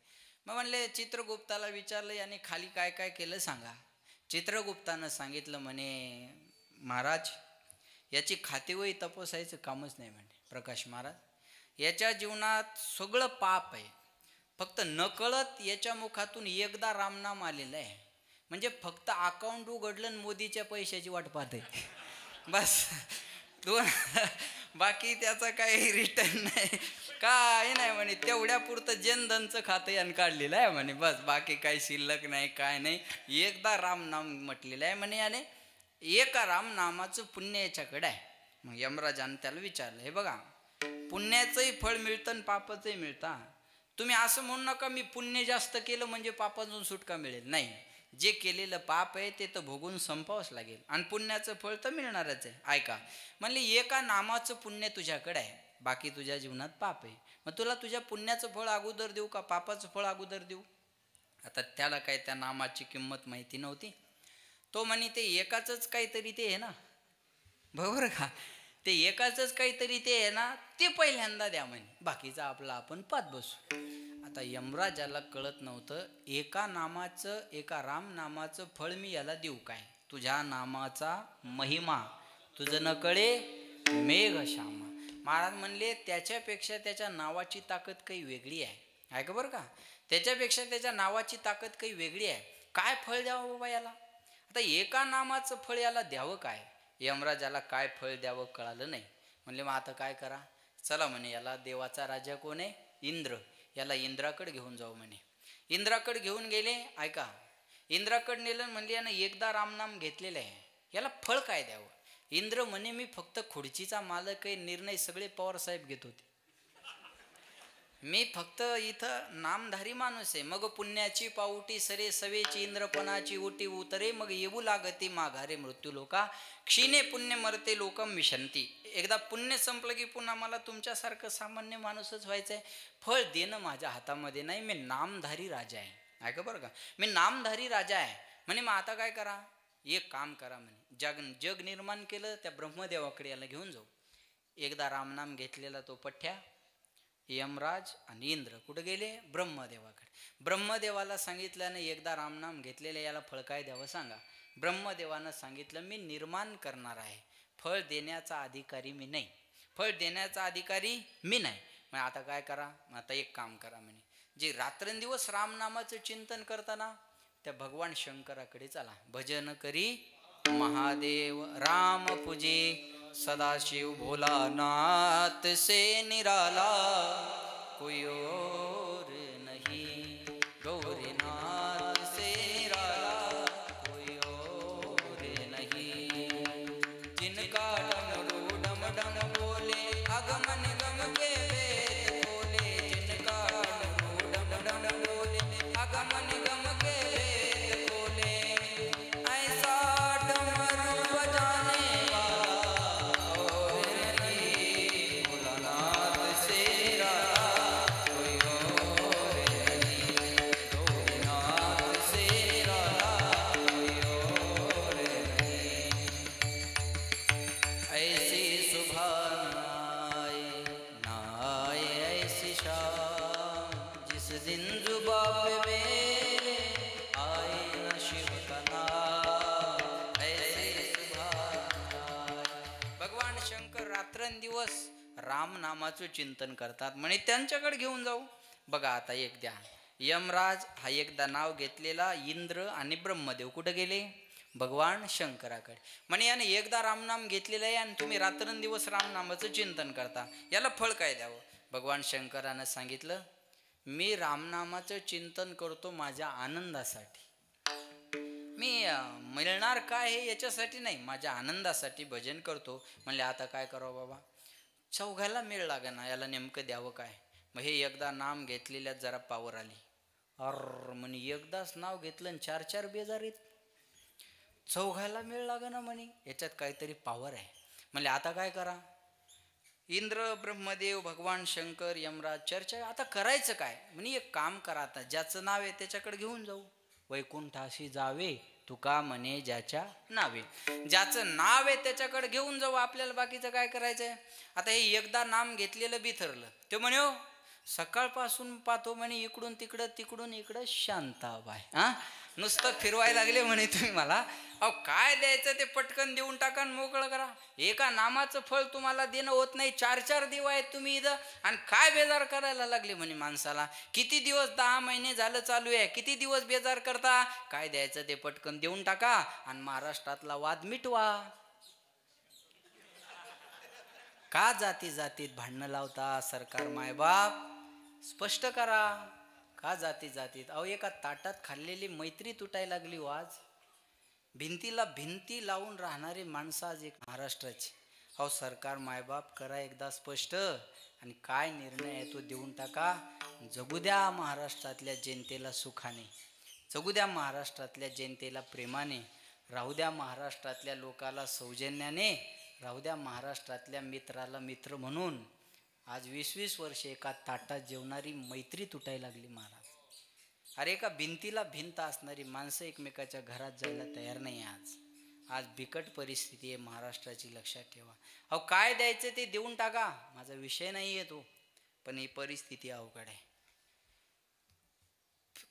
मग म्हणले चित्रगुप्ताला विचारलं याने खाली काय काय केलं सांगा. चित्रगुप्तानं सांगितलं म्हणे महाराज याची खातेवही तपासायचं कामच नाही म्हणे प्रकाश महाराज. याच्या जीवनात सगळं पाप आहे, फक्त नकळत याच्या मुखातून एकदा रामनाम आलेलं आहे. म्हणजे फक्त अकाउंट उघडलं आणि मोदीच्या पैशाची वाट पाहते बस. दोन बाकी त्याचा काही रिटर्न नाही, काय नाही म्हणे. तेवढ्या पुरतं जनधनचं खातं यानं काढलेलं आहे म्हणे, बस बाकी काही शिल्लक नाही काय नाही. एकदा रामनाम म्हटलेलं आहे म्हणे याने, एका रामनामाचं पुण्य याच्याकडे आहे. मग यमराजानं त्याला विचारलं, हे बघा पुण्याचंही फळ मिळतं आणि पापाचंही मिळतं. तुम्ही असं म्हणू नका मी पुण्य जास्त केलं म्हणजे पापातून सुटका मिळेल. नाही, जे केलेलं पाप आहे ते तर भोगून संपावंच लागेल आणि पुण्याचं फळ तर मिळणारच आहे. ऐका म्हणले एका नामाचं पुण्य तुझ्याकडे आहे, बाकी तुझ्या जीवनात पाप आहे. मग तुला तुझ्या पुण्याचं फळ अगोदर देऊ का पापाचं फळ अगोदर देऊ. आता त्याला काय त्या नामाची किंमत माहिती नव्हती. तो म्हणे ते एकाचंच काहीतरी ते आहे ना, बरोबर का, ते एकाचंच काहीतरी ते आहे ना, ते पहिल्यांदा द्या म्हणे, बाकीचा आपला आपण पाहत बसू. आता यमराजाला कळत नव्हतं एका नामाचं, एका राम नामाचं फळ मी याला देऊ काय. तुझ्या नामाचा महिमा तुझं न कळे मेघ श्यामा. महाराज म्हणले त्याच्यापेक्षा त्याच्या नावाची ताकद काही वेगळी आहे. ऐका बरं का, त्याच्यापेक्षा त्याच्या नावाची ताकद काही वेगळी आहे. काय फळ द्यावं बाबा याला. आता एका नामाचं फळ याला द्यावं काय. यमराजाला काय फळ द्यावं कळालं नाही. म्हणले मग आता काय करा, चला म्हणे याला देवाचा राजा कोण आहे इंद्र, याला इंद्राकडे घेऊन जाऊ म्हणे. इंद्राकडे घेऊन गेले. ऐका इंद्राकडे नेलं. म्हणले यानं एकदा रामनाम घेतलेलं आहे, याला फळ काय द्यावं. इंद्र म्हणे मी फक्त खुर्चीचा मालक आहे, निर्णय सगळे पवार साहेब घेत होते, मी फक्त इथं नामधारी माणूस आहे. मग पुण्याची पाऊटी सरे सवेची इंद्रपणाची उटी उतरे, मग येऊ लागते माघारे मृत्यू लोका, क्षीणे पुण्य मरते लोकम विशंती. एकदा पुण्य संपलं की पुन्हा मला तुमच्यासारखं सामान्य माणूसच व्हायचं आहे. फळ देणं माझ्या हातामध्ये नाही, मी नामधारी राजा आहे. ऐका बरं का, मी नामधारी राजा आहे. म्हणे मग आता काय करा, एक काम करा म्हणे, जग निर्माण केलं त्या ब्रह्मदेवाकडे याला घेऊन जाऊ. एकदा रामनाम घेतलेला तो पठ्या यमराज आणि इंद्र कुठे गेले, ब्रह्मदेवाकडे. ब्रह्मदेवाला सांगितल्यानं एकदा रामनाम घेतलेल्या याला फळ काय द्यावं सांगा. ब्रह्मदेवानं सांगितलं मी निर्माण करणार आहे, फळ देण्याचा अधिकारी मी नाही, फळ देण्याचा अधिकारी मी नाही. मग आता काय करा, मग आता एक काम करा म्हणे, जे रात्रंदिवस रामनामाचं चिंतन करताना त्या भगवान शंकराकडे चला, भजन करी महादेव राम पूजे, सदाशिव भोलानाथ से निराला कोई और नहीं, गौरीनाथ से निराला कोई और नहीं, जिनका डमरू डम डम बोले अगमन गम के वेद बोले, जिनका डमरू डम डम बोले अगमन गम के वेद बोले, ऐसा भगवान शंकर रात्रंदिवस राम नामाचं चिंतन करतात. म्हणे त्यांच्याकडे घेऊन जाऊ. बघा आता एक द्या, यमराज हा एकदा नाव घेतलेला इंद्र आणि ब्रह्मदेव कुठे गेले? भगवान शंकराकडे. म्हणे याने एकदा रामनाम घेतलेलं आहे आणि तुम्ही रात्रंदिवस रामनामाचं चिंतन करता, याला फळ काय द्यावं? भगवान शंकरानं सांगितलं, मी रामनामाचं चिंतन करतो माझ्या आनंदासाठी. मी मिळणार काय हे याच्यासाठी नाही, माझ्या आनंदासाठी भजन करतो. म्हणले आता काय करावं बाबा? चौघाला मेळ लागेना, याला नेमकं द्यावं काय? मग हे एकदा नाम घेतलेल्यात जरा पावर आली. म्हणे एकदाच नाव घेतलं आणि 4-4 बेजार आहेत. चौघाला मेळ लागेना म्हणे, याच्यात काहीतरी पावर आहे. म्हणले आता काय करा? इंद्र, ब्रह्मदेव, भगवान शंकर, यमराज चर्चा. आता करायचं काय? म्हणे एक काम करा, आता ज्याचं नाव आहे त्याच्याकडे घेऊन जाऊ. वैकुंठाशी जावे तुका म्हणे ज्याच्या नावे. ज्याचं नाव आहे त्याच्याकडे घेऊन जाऊ, आपल्याला बाकीचं काय करायचंय? आता हे एकदा नाम घेतलेलं बी ठरलं. ते म्हणे हो सकाळपासून पाहतो म्हणे इकडून तिकडं तिकडून इकडं शांताबाई. नुसतं फिरवायला लागले म्हणे तुम्ही मला. अहो काय द्यायचं ते पटकन देऊन टाका आणि मोकळं करा. एका नामाचं फळ तुम्हाला देणं होत नाही, 4-4 देव आहेत तुम्ही इथं आणि काय बेजार करायला लागले म्हणे माणसाला. किती दिवस 10 महिने झालं चालू आहे, किती दिवस बेजार करता? काय द्यायचं ते पटकन देऊन टाका आणि महाराष्ट्रातला वाद मिटवा. का जाती जातीत भांडणं लावता? सरकार मायबाप स्पष्ट करा. का जाती जातीत? अहो एका ताटात खाल्लेली मैत्री तुटायला लागली हो आज. भिंतीला भिंती लावून राहणारी माणसं आज एक महाराष्ट्राची. अहो सरकार मायबाप करा एकदा स्पष्ट आणि काय निर्णय आहे तो देऊन टाका. जगू द्या महाराष्ट्रातल्या जनतेला सुखाने, जगू द्या महाराष्ट्रातल्या जनतेला प्रेमाने, राहू द्या महाराष्ट्रातल्या लोकाला सौजन्याने, राहू द्या महाराष्ट्रातल्या मित्राला मित्र म्हणून. आज 20-20 वर्षे एका ताटात जेवणारी मैत्री तुटायला लागली महाराज. अरे एका भिंतीला भिंत असणारी माणसं एकमेकाच्या घरात जायला तयार नाही. आज बिकट परिस्थिती आहे महाराष्ट्राची, लक्षात ठेवा. अहो काय द्यायचं ते देऊन टाका, माझा विषय नाही आहे तो, पण ही परिस्थिती अवघड आहे.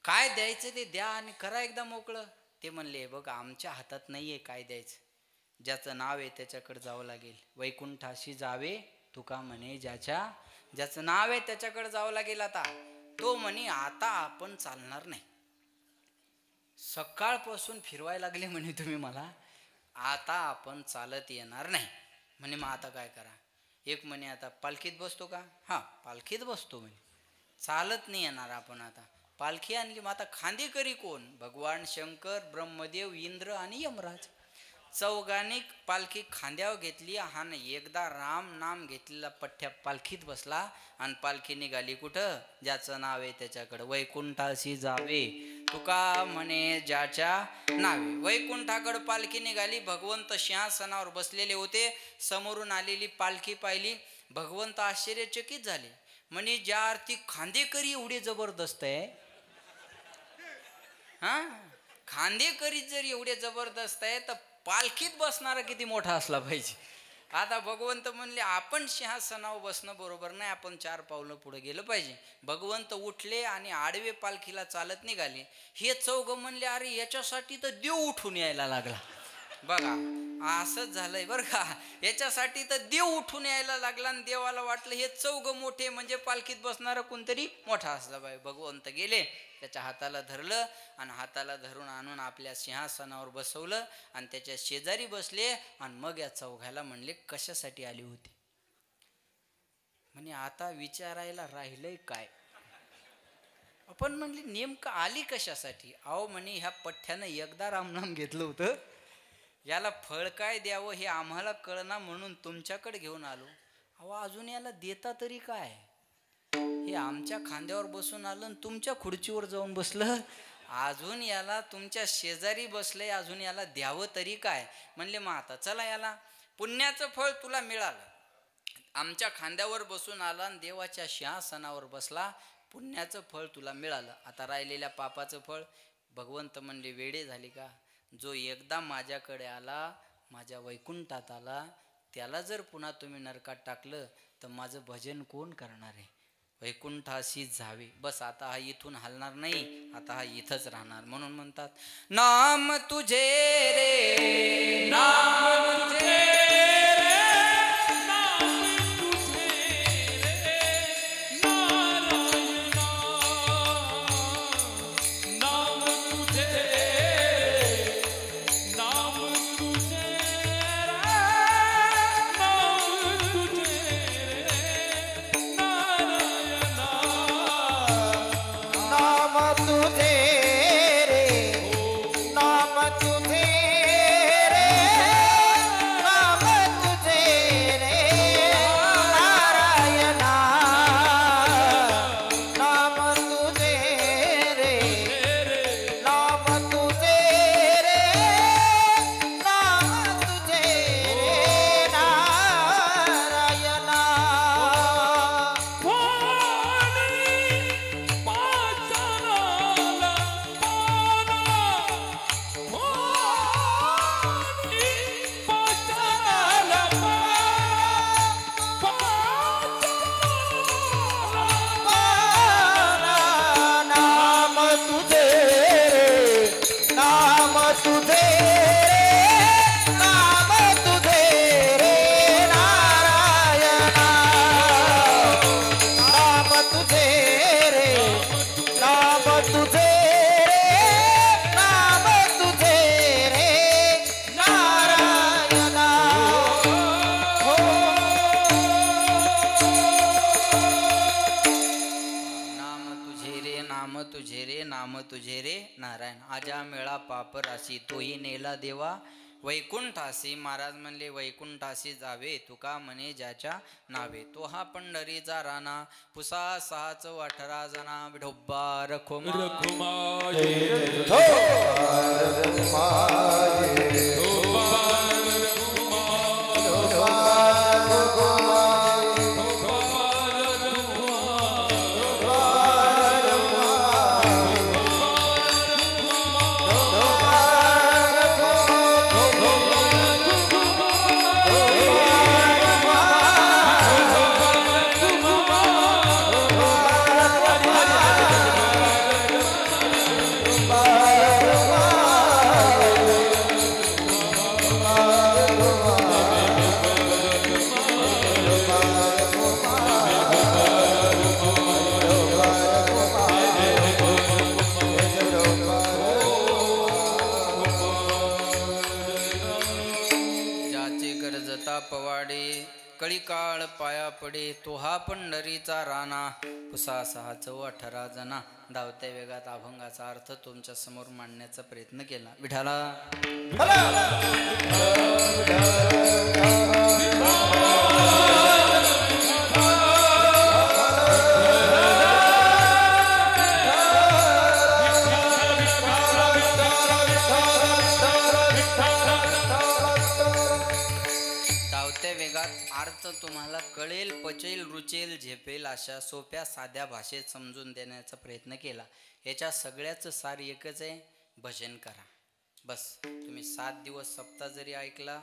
काय द्यायचं ते द्या आणि करा एकदा मोकळं. ते म्हणले बघ आमच्या हातात नाहीये काय द्यायचं, ज्याचं नाव आहे त्याच्याकडे जावं लागेल. वैकुंठाशी जावे तुका म्हणे ज्याचं नाव आहे त्याच्याकडे जावं लागेल. आता तो म्हणे आता आपण चालणार नाही. सकाळपासून फिरवायला लागले म्हणे तुम्ही मला, आता आपण चालत येणार नाही. म्हणे मग आता काय करा? एक म्हणे आता पालखीत बसतो का? हां पालखीत बसतो म्हणे. चालत नाही येणार आपण. आता पालखी आणली, मग आता खांदेकरी कोण? भगवान शंकर, ब्रह्मदेव, इंद्र आणि यमराज. चौघांनी पालखी खांद्यावर घेतली. हा न एकदा राम नाम घेतलेला पठ्ठ्या पालखीत बसला आणि पालखी निघाली कुठं? ज्याचं नाव आहे त्याच्याकडं. वैकुंठाशी जावे तुका म्हणे ज्याच्या नावे. वैकुंठाकडं पालखी निघाली. भगवंत सिंहासनावर बसलेले होते. समोरून आलेली पालखी पाहिली. भगवंत आश्चर्यचकित झाले. म्हणे ज्या अर्थी खांदेकरी एवढे जबरदस्त आहे, खांदेकरी जर एवढे जबरदस्त आहे तर पालखीत बसणारा किती मोठा असला पाहिजे. आता भगवंत म्हणले आपण सिंहासनावर बसणं बरोबर नाही, आपण 4 पावलं पुढे गेलं पाहिजे. भगवंत उठले आणि आडवे पालखीला चालत निघाले. हे चौघ म्हणले अरे याच्यासाठी तर देव उठून यायला लागला. बघा असंच झालंय बरं का, याच्यासाठी तर देव उठून यायला लागला आणि देवाला वाटलं हे चौघ मोठे म्हणजे पालखीत बसणारा कोणतरी मोठा असला पाहिजे. भगवंत गेले, त्याच्या हाताला धरलं आणि हाताला धरून आणून आपल्या सिंहासनावर बसवलं आणि त्याच्या शेजारी बसले. आणि मग या चौघाला म्हणले कशासाठी आली होती? म्हणे आता विचारायला राहिलंय काय? आपण म्हणले नेमकं आली कशासाठी? अहो म्हणे ह्या पठ्ठ्यानं एकदा रामनाम घेतलं होतं, याला फळ काय द्यावं हे आम्हाला कळना म्हणून तुमच्याकडे घेऊन आलो. अहो अजून याला देता तरी काय? हे आमच्या खांद्यावर बसून आलं आणि तुमच्या खुर्चीवर जाऊन बसलं. अजून याला तुमच्या शेजारी बसलंय, अजून याला द्यावं तरी काय? म्हणले मग आता चला, याला पुण्याचं फळ तुला मिळालं. आमच्या खांद्यावर बसून आला आणि देवाच्या सिंहासनावर बसला, पुण्याचं फळ तुला मिळालं. आता राहिलेल्या पापाचं फळ. भगवंत म्हणले वेडे झाले का? जो एकदा माझ्याकडे आला, माझ्या वैकुंठात आला, त्याला जर पुन्हा तुम्ही नरकात टाकलं तर माझं भजन कोण करणार आहे? वैकुंठाशी जावे. बस आता हा इथून हलणार नाही, आता हा इथंच राहणार. म्हणून म्हणतात नाम तुझे रे, नाम तुझे रे, नारायण. आजा मेळा पापराशी तोही नेला देवा वैकुंठासी. महाराज म्हणले वैकुंठासी जावे तुका म्हणे ज्याच्या नावे. तो हा पंढरीचा राणा पुसा 618 जना. विठोबा रखुमा कळी काळ पाया पडे तो हा पंढरीचा राणा पुसा 618 जना. धावत्या वेगात अभंगाचा अर्थ तुमच्या समोर मांडण्याचा प्रयत्न केला. विठाला अर्थ तुम्हाला कळेल, पचेल, रुचेल, झेपेल अशा सोप्या साध्या भाषेत समजून देण्याचा प्रयत्न केला. याच्या सगळ्याचं सार एकच आहे, भजन करा बस. तुम्ही 7 दिवस सप्ताह जरी ऐकला,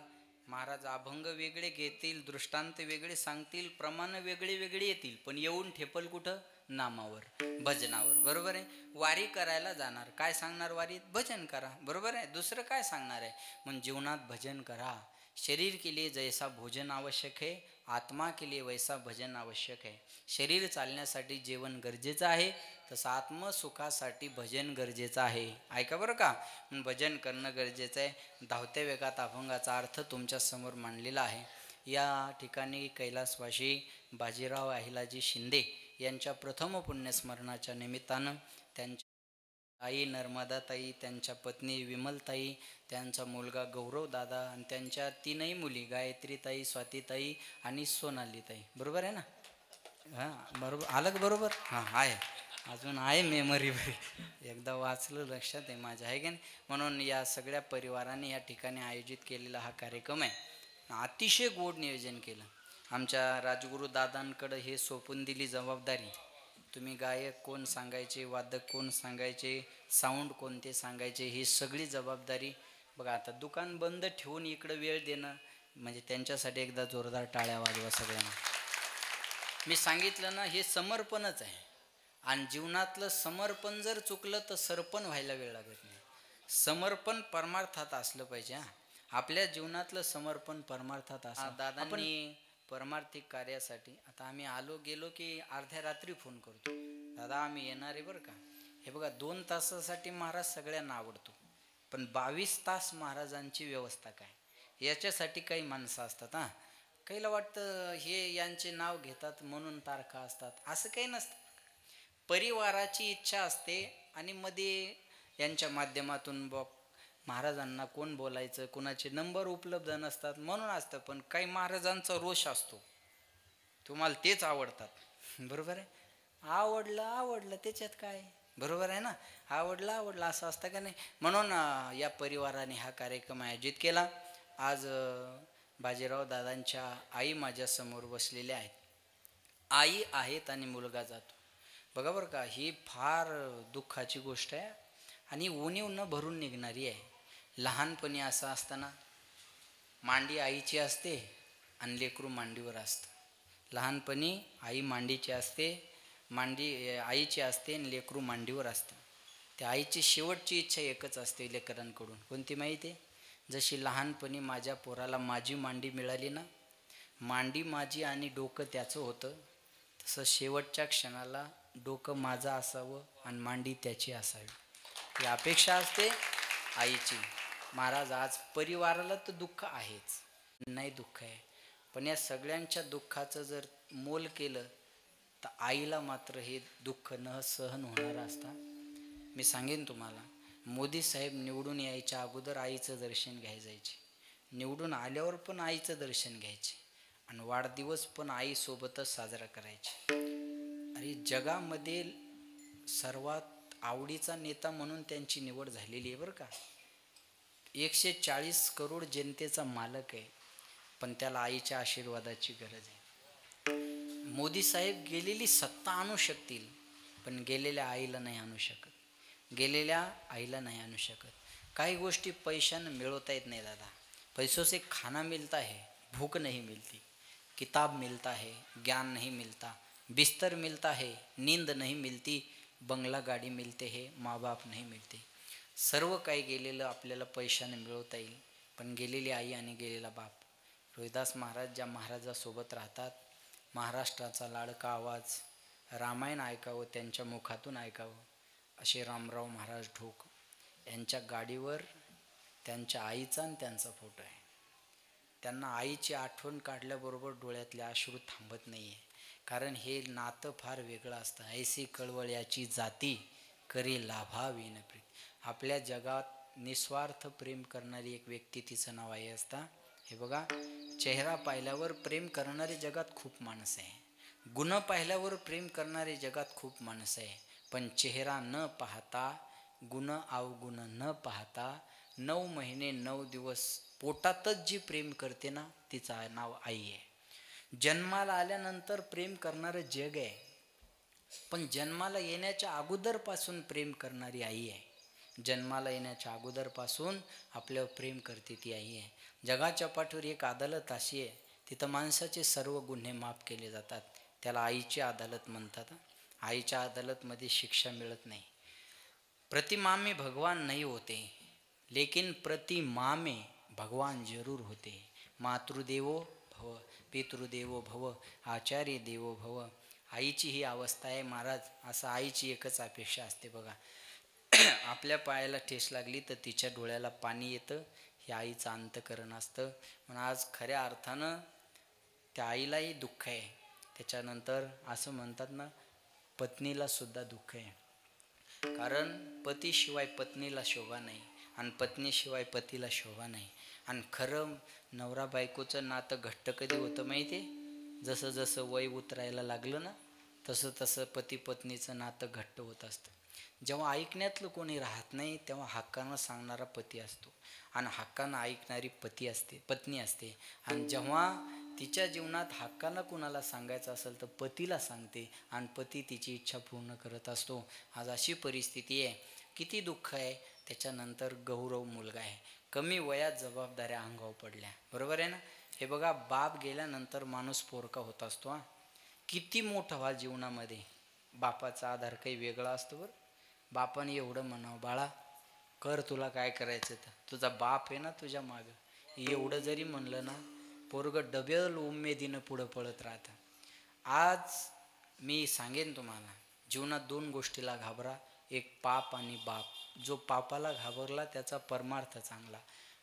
महाराज अभंग वेगळे घेतील, दृष्टांत वेगळे सांगतील, प्रमाण वेगळे वेगळे येतील, पण येऊन ठेपल कुठं? नामावर, भजनावर. बरोबर आहे. वारी करायला जाणार, काय सांगणार वारीत? भजन करा. बरोबर आहे. दुसरं काय सांगणार आहे? मग जीवनात भजन करा. शरीर के लिए जैसा भोजन आवश्यक है, आत्मा के लिए वैसा भजन आवश्यक है. शरीर चालण्यासाठी जेवण गरजेचं आहे, तसं आत्मसुखासाठी भजन गरजेचं आहे. ऐका बरं का. भजन करणं गरजेचं आहे. धावत्या वेगात अभंगाचा अर्थ तुमच्या समोर मांडलेला आहे. या ठिकाणी कैलासवासी बाजीराव अहिलाजी शिंदे यांच्या प्रथम पुण्यस्मरणाच्या निमित्तानं त्यांच्या आई नर्मदाताई, त्यांच्या पत्नी विमलताई, त्यांचा मुलगा गौरवदादा आणि त्यांच्या 3 मुली गायत्रीताई, स्वातीताई आणि सोनालीताई. बरोबर आहे ना? हां बरोबर आलं का? बरोबर हां आहे. अजून आहे मेमरी, एकदा वाचलं लक्षात आहे माझ्या, आहे की नाही? म्हणून या सगळ्या परिवाराने या ठिकाणी आयोजित केलेला हा कार्यक्रम आहे. अतिशय गोड नियोजन केलं. आमच्या राजगुरू दादांकडं हे सोपून दिली जबाबदारी. तुम्ही गायक कोण सांगायचे, वादक कोण सांगायचे, साऊंड कोणते सांगायचे, ही सगळी जबाबदारी. बघा आता दुकान बंद ठेवून इकडं वेळ देणं म्हणजे त्यांच्यासाठी एकदा जोरदार टाळ्या वाजवा सगळ्यांना. मी सांगितलं ना, हे समर्पणच आहे. आणि जीवनातलं समर्पण जर चुकलं तर सरपण व्हायला वेळ लागत नाही. समर्पण परमार्थात असलं पाहिजे. हां, आपल्या जीवनातलं समर्पण परमार्थात असं. दादांनी परमार्थिक कार्यासाठी आता आम्ही आलो गेलो की अर्ध्या रात्री फोन करतो, दादा आम्ही येणार आहे बरं का. हे बघा 2 तासासाठी महाराज सगळ्यांना आवडतो, पण 22 तास महाराजांची व्यवस्था काय, याच्यासाठी काही माणसं असतात. हां, काहीला वाटतं हे यांचे नाव घेतात म्हणून तारखा असतात, असं काही नसतं. परिवाराची इच्छा असते आणि मध्ये यांच्या माध्यमातून महाराजांना कोण बोलायचं, कोणाचे नंबर उपलब्ध नसतात म्हणून असतं. पण काही महाराजांचा रोष असतो, तुम्हाला तेच आवडतात. बरोबर आहे. आवडलं त्याच्यात काय, बरोबर आहे ना? आवडलं असं असतं का नाही? म्हणून या परिवाराने हा कार्यक्रम आयोजित केला. आज बाजीराव दादांच्या आई माझ्यासमोर बसलेल्या आहेत. आई आहेत आणि मुलगा जातो. बघा बरं का, ही फार दुःखाची गोष्ट आहे आणि उणीव न भरून निघणारी आहे. लहानपणी असं असताना मांडी आईची असते आणि लेकरू मांडीवर असतं. लहानपणी आई मांडीची असते, मांडी आईची असते आणि लेकरू मांडीवर असतं. त्या आईची शेवटची इच्छा एकच असते लेकरांकडून, कोणती माहिती आहे? जशी लहानपणी माझ्या पोराला माझी मांडी मिळाली ना, मांडी माझी आणि डोकं त्याचं होतं, तसं शेवटच्या क्षणाला डोकं माझं असावं आणि मांडी त्याची असावी, ही अपेक्षा असते आईची. महाराज आज परिवाराला तर दुःख आहेच, नाही दुःख आहे, पण या सगळ्यांच्या दुःखाचं जर मोल केलं तर आईला मात्र हे दुःख न सहन होणार असता. मी सांगेन तुम्हाला, मोदी साहेब निवडून यायच्या अगोदर आईचं दर्शन घ्यायला जायचे, निवडून आल्यावर पण आईचं दर्शन घ्यायचे आणि वाढदिवस पण आईसोबतच साजरा करायचे. अरे जगामध्ये सर्वात आवडीचा नेता म्हणून त्यांची निवड झालेली आहे बरं का. 140 करोड जनतेचा मालक आहे, पण त्याला आईच्या आशीर्वादाची गरज आहे. मोदी साहेब गेलेली सत्ता आणू शकतील, पण गेलेल्या आईला नाही आणू शकत, गेलेल्या आईला नाही आणू शकत. काही गोष्टी पैशानं मिळवता येत नाही दादा. पैसों से खाना मिलता है, भूख नहीं मिलती. किताब मिलता है, ज्ञान नहीं मिलता. बिस्तर मिलता है, नींद नहीं मिलती. बंगला गाडी मिलते है, माँ बाप नहीं मिलते. सर्व काही गेलेलं आपल्याला पैशाने मिळवता येईल, पण गेलेली आई आणि गेलेला बाप. रोहिदास महाराज ज्या महाराजासोबत राहतात, महाराष्ट्राचा लाडका आवाज, रामायण ऐकावं त्यांच्या मुखातून ऐकावं असे रामराव महाराज ढोक यांच्या गाडीवर त्यांच्या आईचा आणि त्यांचा फोटो आहे. त्यांना आईची आठवण काढल्याबरोबर डोळ्यातले अश्रू थांबत नाही आहे, कारण हे नातं फार वेगळं असतं. ऐसी कळवळ याची जाती करी लाभावीन प्रीत. आपल्या जगात निस्वार्थ प्रेम करणारी एक व्यक्ती, तिचं नाव आई असता. हे बघा, चेहरा पाहिल्यावर प्रेम करणारे जगात खूप माणसं आहे, गुण पाहिल्यावर प्रेम करणारे जगात खूप माणसं आहे, पण चेहरा न पाहता, गुण अवगुण न पाहता 9 महिने 9 दिवस पोटातच जी प्रेम करते ना, तिचं नाव आई आहे. जन्माला आल्यानंतर प्रेम करणारं जग आहे, पण जन्माला येण्याच्या अगोदरपासून प्रेम करणारी आई आहे. जन्माला येण्याच्या अगोदरपासून आपल्यावर प्रेम करते ती आई आहे. जगाच्या पाठीवर एक अदालत अशी आहे, तिथं माणसाचे सर्व गुन्हे माफ केले जातात, त्याला आईची अदालत म्हणतात. आईच्या अदालतमध्ये शिक्षा मिळत नाही. प्रति माँ में भगवान नहीं होते, लेकिन प्रति माँ में भगवान जरूर होते. मातृदेवो भव, पितृदेवो भव, आचार्य देवो भव. आईची ही अवस्था आहे महाराज. असं आईची एकच अपेक्षा असते बघा. आपल्या पायाला ठेस लागली तर तिच्या डोळ्याला पाणी येतं, हे आईचं अंतकरण असतं. म्हणून आज खऱ्या अर्थानं त्या आईलाही दुःख आहे. त्याच्यानंतर असं म्हणतात ना, पत्नीला सुद्धा दुःख आहे, कारण पतीशिवाय पत्नीला शोभा नाही आणि पत्नीशिवाय पतीला शोभा नाही. आणि खरं नवरा बायकोचं नातं घट्ट कधी होतं माहिती आहे? जसं जसं वय उतरायला लागलं ना, तसं तसं पती पत्नीचं नातं घट्ट होत असतं. जेव्हा ऐकण्यातलं कोणी राहत नाही, तेव्हा हक्कानं सांगणारा पती असतो आणि हक्कानं ऐकणारी पत्नी असते. आणि जेव्हा तिच्या जीवनात हक्कानं कुणाला सांगायचं असेल तर पतीला सांगते आणि पती तिची इच्छा पूर्ण करत असतो. आज अशी परिस्थिती आहे. किती दुःख आहे. त्याच्यानंतर गौरव मुलगा आहे, कमी वयात जबाबदाऱ्या अंगावर पडल्या, बरोबर आहे ना. हे बघा, बाप गेल्यानंतर माणूस पोरका होत असतो. किती मोठा व्हा जीवनामध्ये, बापाचा आधार काही वेगळा असतो बरं. बापाने एवढं म्हणावं, बाळा कर तुला काय करायचं तर, तुझा बाप आहे ना तुझ्या मागं, एवढं जरी म्हणलं ना, पोरगं डबल उमेदीनं पुढं पळत राहतं. आज मी सांगेन तुम्हाला, जीवनात 2 गोष्टीला घाबरा, एक पाप आणि बाप. जो पापाला घाबरला त्याचा परमार्थ चांगला,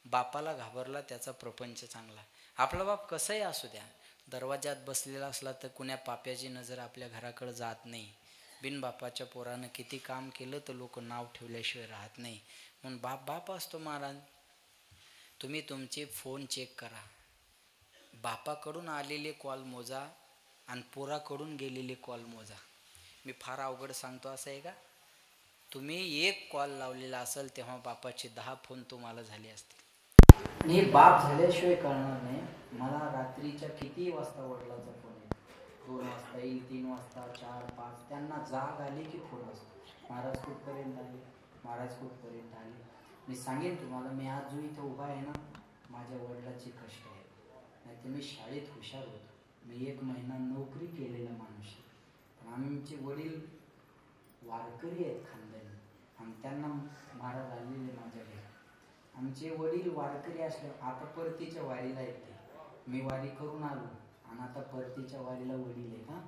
बापाला घाबरला त्याचा प्रपंच चांगला. आपला बाप कसंही असू द्या, दरवाजात बसलेला असला तर कुण्या पाप्याची नजर आपल्या घराकडे जात नाही. बिनबापाच्या पोरानं किती काम केलं तर लोक नाव ठेवल्याशिवाय राहत नाही. म्हणून बाप बाप असतो महाराज. तुम्ही तुमचे फोन चेक करा, बापाकडून आलेले कॉल मोजा आणि पोराकडून गेलेले कॉल मोजा. मी फार अवघड सांगतो असं आहे का? तुम्ही 1 कॉल लावलेला असेल तेव्हा बापाचे 10 फोन तुम्हाला झाले असतील. आणि बाप झाल्याशिवाय कळणार नाही. मला रात्रीच्या किती वाजता वडिलाचा फोन येतो, 2 वाजता येईल, 3 वाजता, 4, 5. त्यांना जाग आली की फोन असतो. महाराज कुठपर्यंत आले, महाराज कुठपर्यंत आले. मी सांगेन तुम्हाला, मी आज जो इथं उभा आहे ना, माझ्या वडिलाची कष्ट आहे. नाही तर मी शाळेत हुशार होतो, मी 1 महिना नोकरी केलेला माणूस आहे. पण आमचे वडील वारकरी आहेत खानदानी, आणि त्यांना महाराज आलेले माझ्या घरी. आमचे वडील वारकरी असले, आता परतीच्या वारीला येते. मी वारी करून आलो आणि आता परतीच्या वारीला वडील आहेत.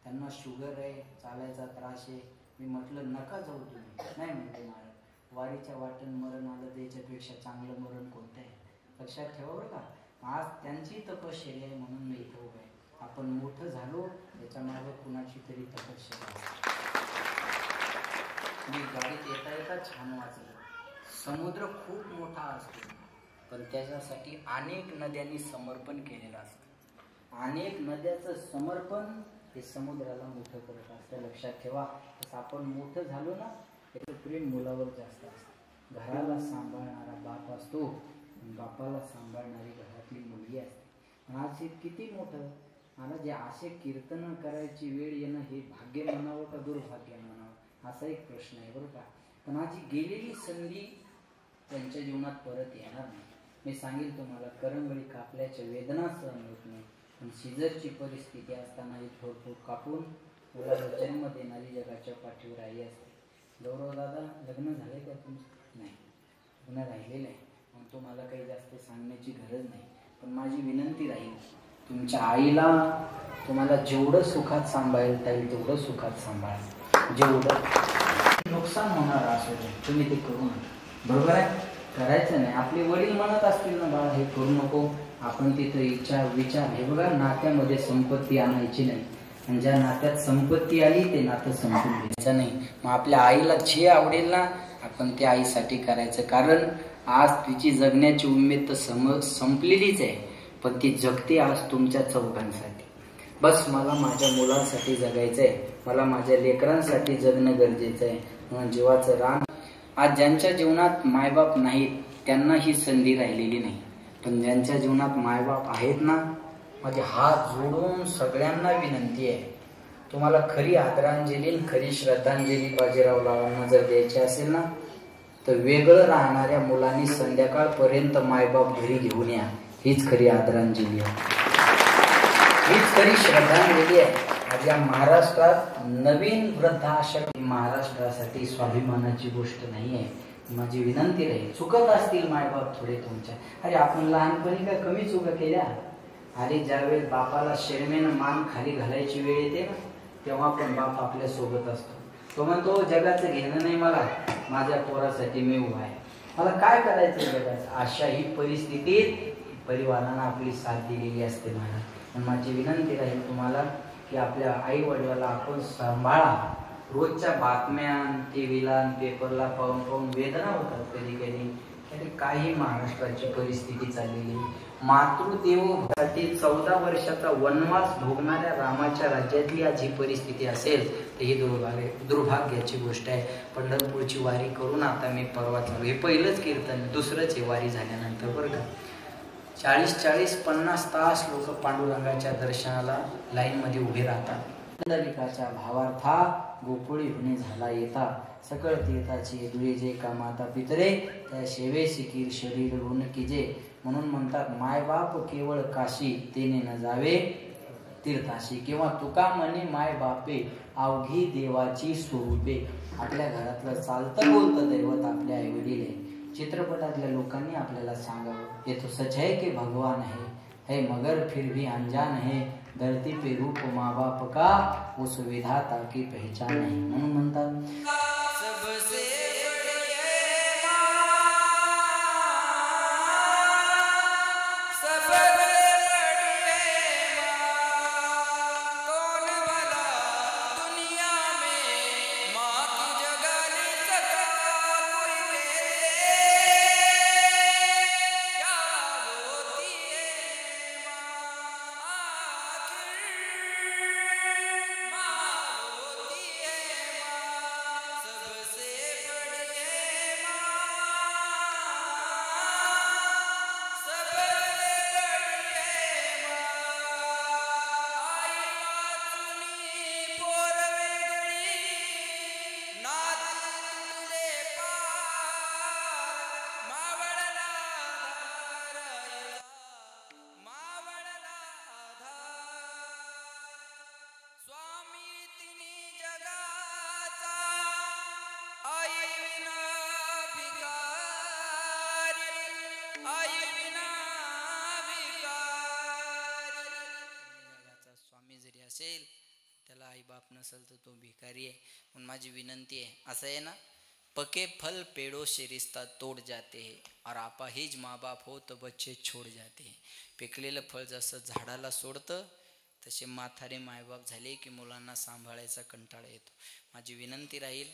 त्यांना शुगर आहे, चालायचा त्रास आहे. मी म्हटलं नका जाऊ तुम्ही. नाही म्हणते महाराज, वारीच्या वाटेन मरण आलं त्याच्यापेक्षा चांगलं मरण कोणतं आहे, लक्षात ठेवा बरं का. आज त्यांची तपश्चर्या आहे म्हणून मी इथं उभं आहे. आपण मोठं झालो त्याच्या मागे कुणाची तरी तपश्चर्या. मी गाडीत येता येता छान वाचलं, समुद्र खूप मोठा असतो, पण त्याच्यासाठी अनेक नद्यांनी समर्पण केलेलं असतं. अनेक नद्याचं समर्पण हे समुद्राला मोठं करत असतं. लक्षात ठेवा, तसं आपण मोठं झालो ना, त्याचं प्रेम मुलावर जास्त असतं. घराला सांभाळणारा बाप असतो, बापाला सांभाळणारी घरातली मुलगी असते. आज हे किती मोठं, मला जे असे कीर्तन करायची वेळ येणं हे भाग्य म्हणावं का दुर्भाग्य म्हणावं असा एक प्रश्न आहे बरं का. पण आज गेलेली संधी त्यांच्या जीवनात परत येणार नाही. मी सांगेल तुम्हाला, करंगळी कापल्याच्या वेदना सहन होत नाही, पण सिजरची परिस्थिती असताना एक थोडं कापून मुलाला जन्म देणारी जगाच्या पाठीवर आई असते. गौरव दादा, लग्न झाले का तुमचं? नाही, लग्न राहिलेलं आहे. मग तुम्हाला काही जास्त सांगण्याची गरज नाही, पण माझी विनंती राहील, तुमच्या आईला तुम्हाला जेवढं सुखात सांभाळता येईल तेवढं सुखात सांभाळा. जेवढं नुकसान होणार असू दे तुम्ही ते करू नका, बरोबर आहे? करायचं नाही. आपले वडील म्हणत असतील ना, बाळा हे करू नको, आपण तिथं इच्छा विचार, हे बघा, नात्यामध्ये संपत्ती आणायची नाही, आणि ज्या नात्यात संपत्ती आली ते नातं संपून घ्यायचं नाही. मग आपल्या आईला जे आवडेल ना आपण ते आईसाठी करायचं. कारण आज तिची जगण्याची उमेद तर संपलेलीच आहे, पण ती जगते आज तुमच्या चौघांसाठी. बस मला माझ्या मुलांसाठी जगायचं आहे, मला माझ्या लेकरांसाठी जगणं गरजेचं आहे. म्हणून जीवाचं रान. आज ज्यांच्या जीवनात मायबाप नाहीत त्यांना ही संधी राहिलेली नाही, पण ज्यांच्या जीवनात मायबाप आहेत ना, माझे हात जोडून सगळ्यांना विनंती आहे, तुम्हाला खरी आदरांजली, खरी श्रद्धांजली बाजीरावरावांना जर द्यायची असेल ना, तर वेगळं राहणाऱ्या मुलांनी संध्याकाळपर्यंत मायबाप घरी घेऊन या. हीच खरी आदरांजली आहे, हीच खरी श्रद्धांजली आहे. आज या महाराष्ट्रात नवीन वृद्धाश्रम महाराष्ट्रासाठी स्वाभिमानाची गोष्ट नाही आहे. माझी विनंती राहील, चुकत असतील मायबाप थोडे तुमच्या, अरे आपण लहानपणी काय कमी चुका केल्या? अरे ज्यावेळेस बापाला शर्मेनं मान खाली घालायची वेळ येते ना, तेव्हा पण बाप आपल्या सोबत असतो. तो म्हणतो जगाचं घेणं नाही मला, माझ्या पोरासाठी मी उभा आहे, मला काय करायचं जगाचं. अशा ही परिस्थितीत परिवारानं आपली साथ दिलेली असते. माझी विनंती राहील तुम्हाला की आपल्या आई वडिलाला आपण सांभाळा. रोजच्या बातम्या टीव्हीला पेपरला पाहून पाहून वेदना होतात कधी कधी. अरे काही महाराष्ट्राची परिस्थिती चाललेली, मातृदेवोभवासाठी 14 वर्षाचा वनवास भोगणाऱ्या रामाच्या राज्यातली आज ही परिस्थिती असेल तर ही दुर्भाग्याची गोष्ट आहे. पंढरपूरची वारी करून आता मी परवा चालू, हे पहिलंच कीर्तन, दुसरंच हे वारी झाल्यानंतर बरं का. 40-50 तास लोक पांडुरंगाच्या दर्शनाला लाईनमध्ये उभे राहतात. पुंडलिकाच्या भावार्था गोकुळी हुने झाला येता, सकळ तीर्थाची दुळे जे का माता पितरे, त्या सेवेसी कीर शरीर ऋण कीजे. म्हणून म्हणतात मायबाप केवळ काशी, तेने न जावे तीर्थाशी. किंवा तुका म्हणे माय बापे, अवघी देवाची स्वरूपे. आपल्या घरातलं चालतं बोलतं दैवत आपले आई वडील आहे. चित्रपटातल्या लोकांनी आपल्याला सांगावं, ये तो सच है कि भगवान है मगर फिर भी अनजान है, धरती पे रूप माँ बाप का उस विधाता की पहचान नहीं. म्हणून म्हणतात असेल त्याला आई बाप नसेल तर तो भिकारी आहे. म्हणून माझी विनंती आहे, असं आहे ना, पके फल पेड़ों से रिश्ता तोड़ जाते हैं और आपाहिज माँ बाप हो तो बच्चे छोड़ जाते हैं. पिकलेलं फळ जसं झाडाला सोडतं तसे म्हातारे मायबाप झाले की मुलांना सांभाळायचा कंटाळा येतो. माझी विनंती राहील,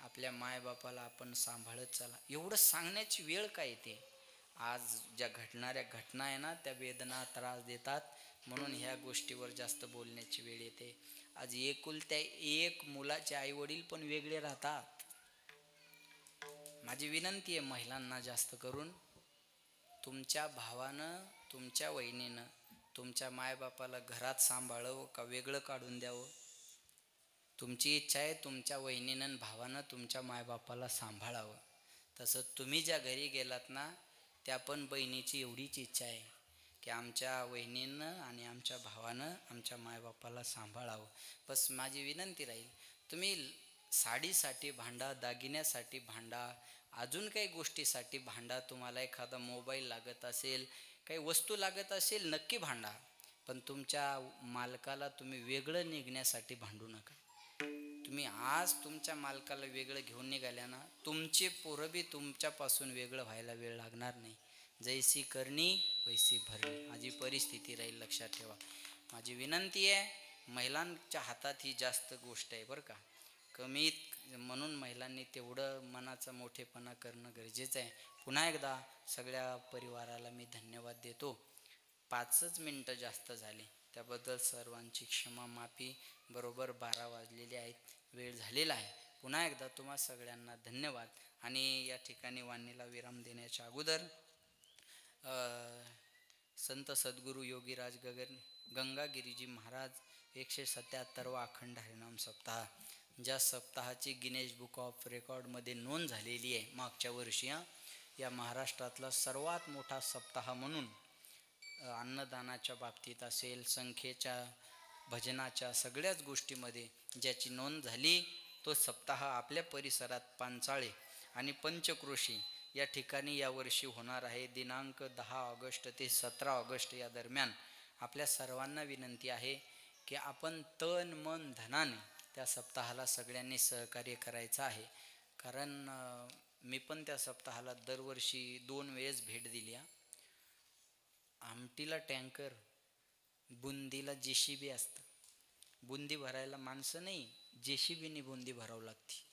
आपल्या मायबापाला आपण सांभाळत चला. एवढं सांगण्याची वेळ काय येते? आज ज्या घडणाऱ्या घटना आहे ना, त्या वेदना त्रास देतात, म्हणून ह्या गोष्टीवर जास्त बोलण्याची वेळ येते. आज एकुलत्या एक मुलाचे आई वडील पण वेगळे राहतात. माझी विनंती आहे महिलांना, जास्त करून तुमच्या भावानं, तुमच्या वहिनीनं तुमच्या मायबापाला घरात सांभाळावं का वेगळं काढून द्यावं? तुमची इच्छा आहे तुमच्या वहिनीनं भावानं तुमच्या मायबापाला सांभाळावं. तसं तुम्ही ज्या घरी गेलात ना, त्या पण बहिणीची एवढीच इच्छा आहे की आमच्या वहिनीनं आणि आमच्या भावानं आमच्या मायबापाला सांभाळावं. बस माझी विनंती राहील, तुम्ही साडीसाठी भांडा, दागिन्यासाठी भांडा, अजून काही गोष्टीसाठी भांडा, तुम्हाला एखादा मोबाईल लागत असेल, काही वस्तू लागत असेल, नक्की भांडा, पण तुमच्या मालकाला तुम्ही वेगळं निघण्यासाठी भांडू नका. तुम्ही आज तुमच्या मालकाला वेगळं घेऊन निघाल्या ना, तुमचे पोरं बी तुमच्यापासून वेगळं व्हायला वेळ लागणार नाही. जैसी करणी वैसी भरणी, माझी परिस्थिती राहील, लक्षात ठेवा. माझी विनंती आहे, महिलांच्या हातात ही जास्त गोष्ट आहे बरं का. कमीत म्हणून महिलांनी तेवढं मनाचा मोठेपणा करणं गरजेचं आहे. पुन्हा एकदा सगळ्या परिवाराला मी धन्यवाद देतो. 5च मिनटं जास्त झाली, त्याबद्दल सर्वांची क्षमा माफी. बरोबर 12 वाजलेले आहेत, वेळ झालेला आहे. पुन्हा एकदा तुम्हा सगळ्यांना धन्यवाद. आणि या ठिकाणी वाणीला विराम देण्याच्या अगोदर संत सद्गुरू योगीराज गंगागिरीजी महाराज 177वा अखंड हरिनाम सप्ताह, ज्या सप्ताहाची गिनेस बुक ऑफ रेकॉर्डमध्ये नोंद झालेली आहे मागच्या वर्षी, या महाराष्ट्रातला सर्वात मोठा सप्ताह म्हणून अन्नदानाच्या बाबतीत असेल, संख्येच्या, भजनाच्या सगळ्याच गोष्टीमध्ये ज्याची नोंद झाली, तो सप्ताह आपल्या परिसरात पांचाळे आणि पंचक्रोशी या ठिकाणी यावर्षी होणार आहे. दिनांक 10 ऑगस्ट ते 17 ऑगस्ट या दरम्यान आपल्या सर्वांना विनंती आहे की आपण तन मन धनाने त्या सप्ताहाला सगळ्यांनी सहकार्य करायचं आहे. कारण मी पण त्या सप्ताहाला दरवर्षी 2 वेळेस भेट दिली. आमटीला टँकर, बुंदीला JCB असतं. बुंदी भरायला माणसं नाही, JCBने बुंदी भरावं लागते.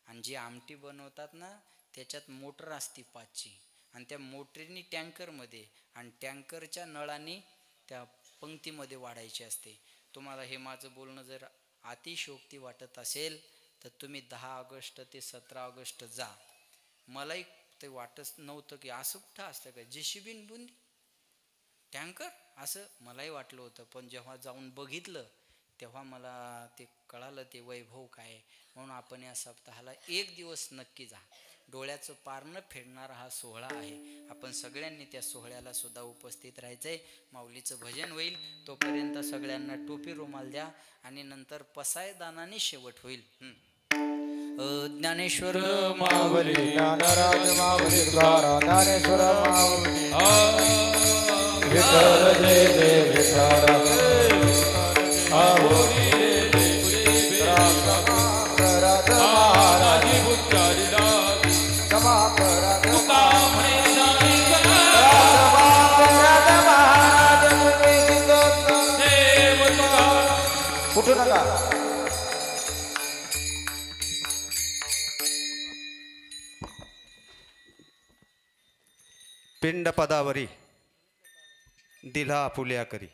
आणि जी आमटी बनवतात ना, त्याच्यात मोटर असते 5ची, आणि त्या मोटरीने टँकरमध्ये आणि टँकरच्या नळाने त्या पंक्तीमध्ये वाढायची असते. तुम्हाला हे माझं बोलणं जर अतिशयोक्ती वाटत असेल तर तुम्ही 10 ऑगस्ट ते 17 ऑगस्ट जा. मलाही ते वाटत नव्हतं की असं कुठं असतं का, JCB बुंदी टँकर, असं मलाही वाटलं होतं. पण जेव्हा जाऊन बघितलं तेव्हा मला ते कळालं ते वैभव काय. म्हणून आपण या सप्ताहाला 1 दिवस नक्की जा. डोळ्याचं पारणं फेडणारा हा सोहळा आहे. आपण सगळ्यांनी त्या सोहळ्याला सुद्धा उपस्थित राहायचं आहे. माऊलीचं भजन होईल, तोपर्यंत सगळ्यांना टोपी रुमाल द्या आणि नंतर पसायदानाने शेवट होईल. ज्ञानेश्वर माऊली ज्ञानराज माऊली द्वारा ज्ञानेश्वर माऊली विठ्ठल जय जय विठ्ठल माऊली राज महाराज क्षमा करा कुठू नका. पिंड पदावरी दिला आपुल्या करी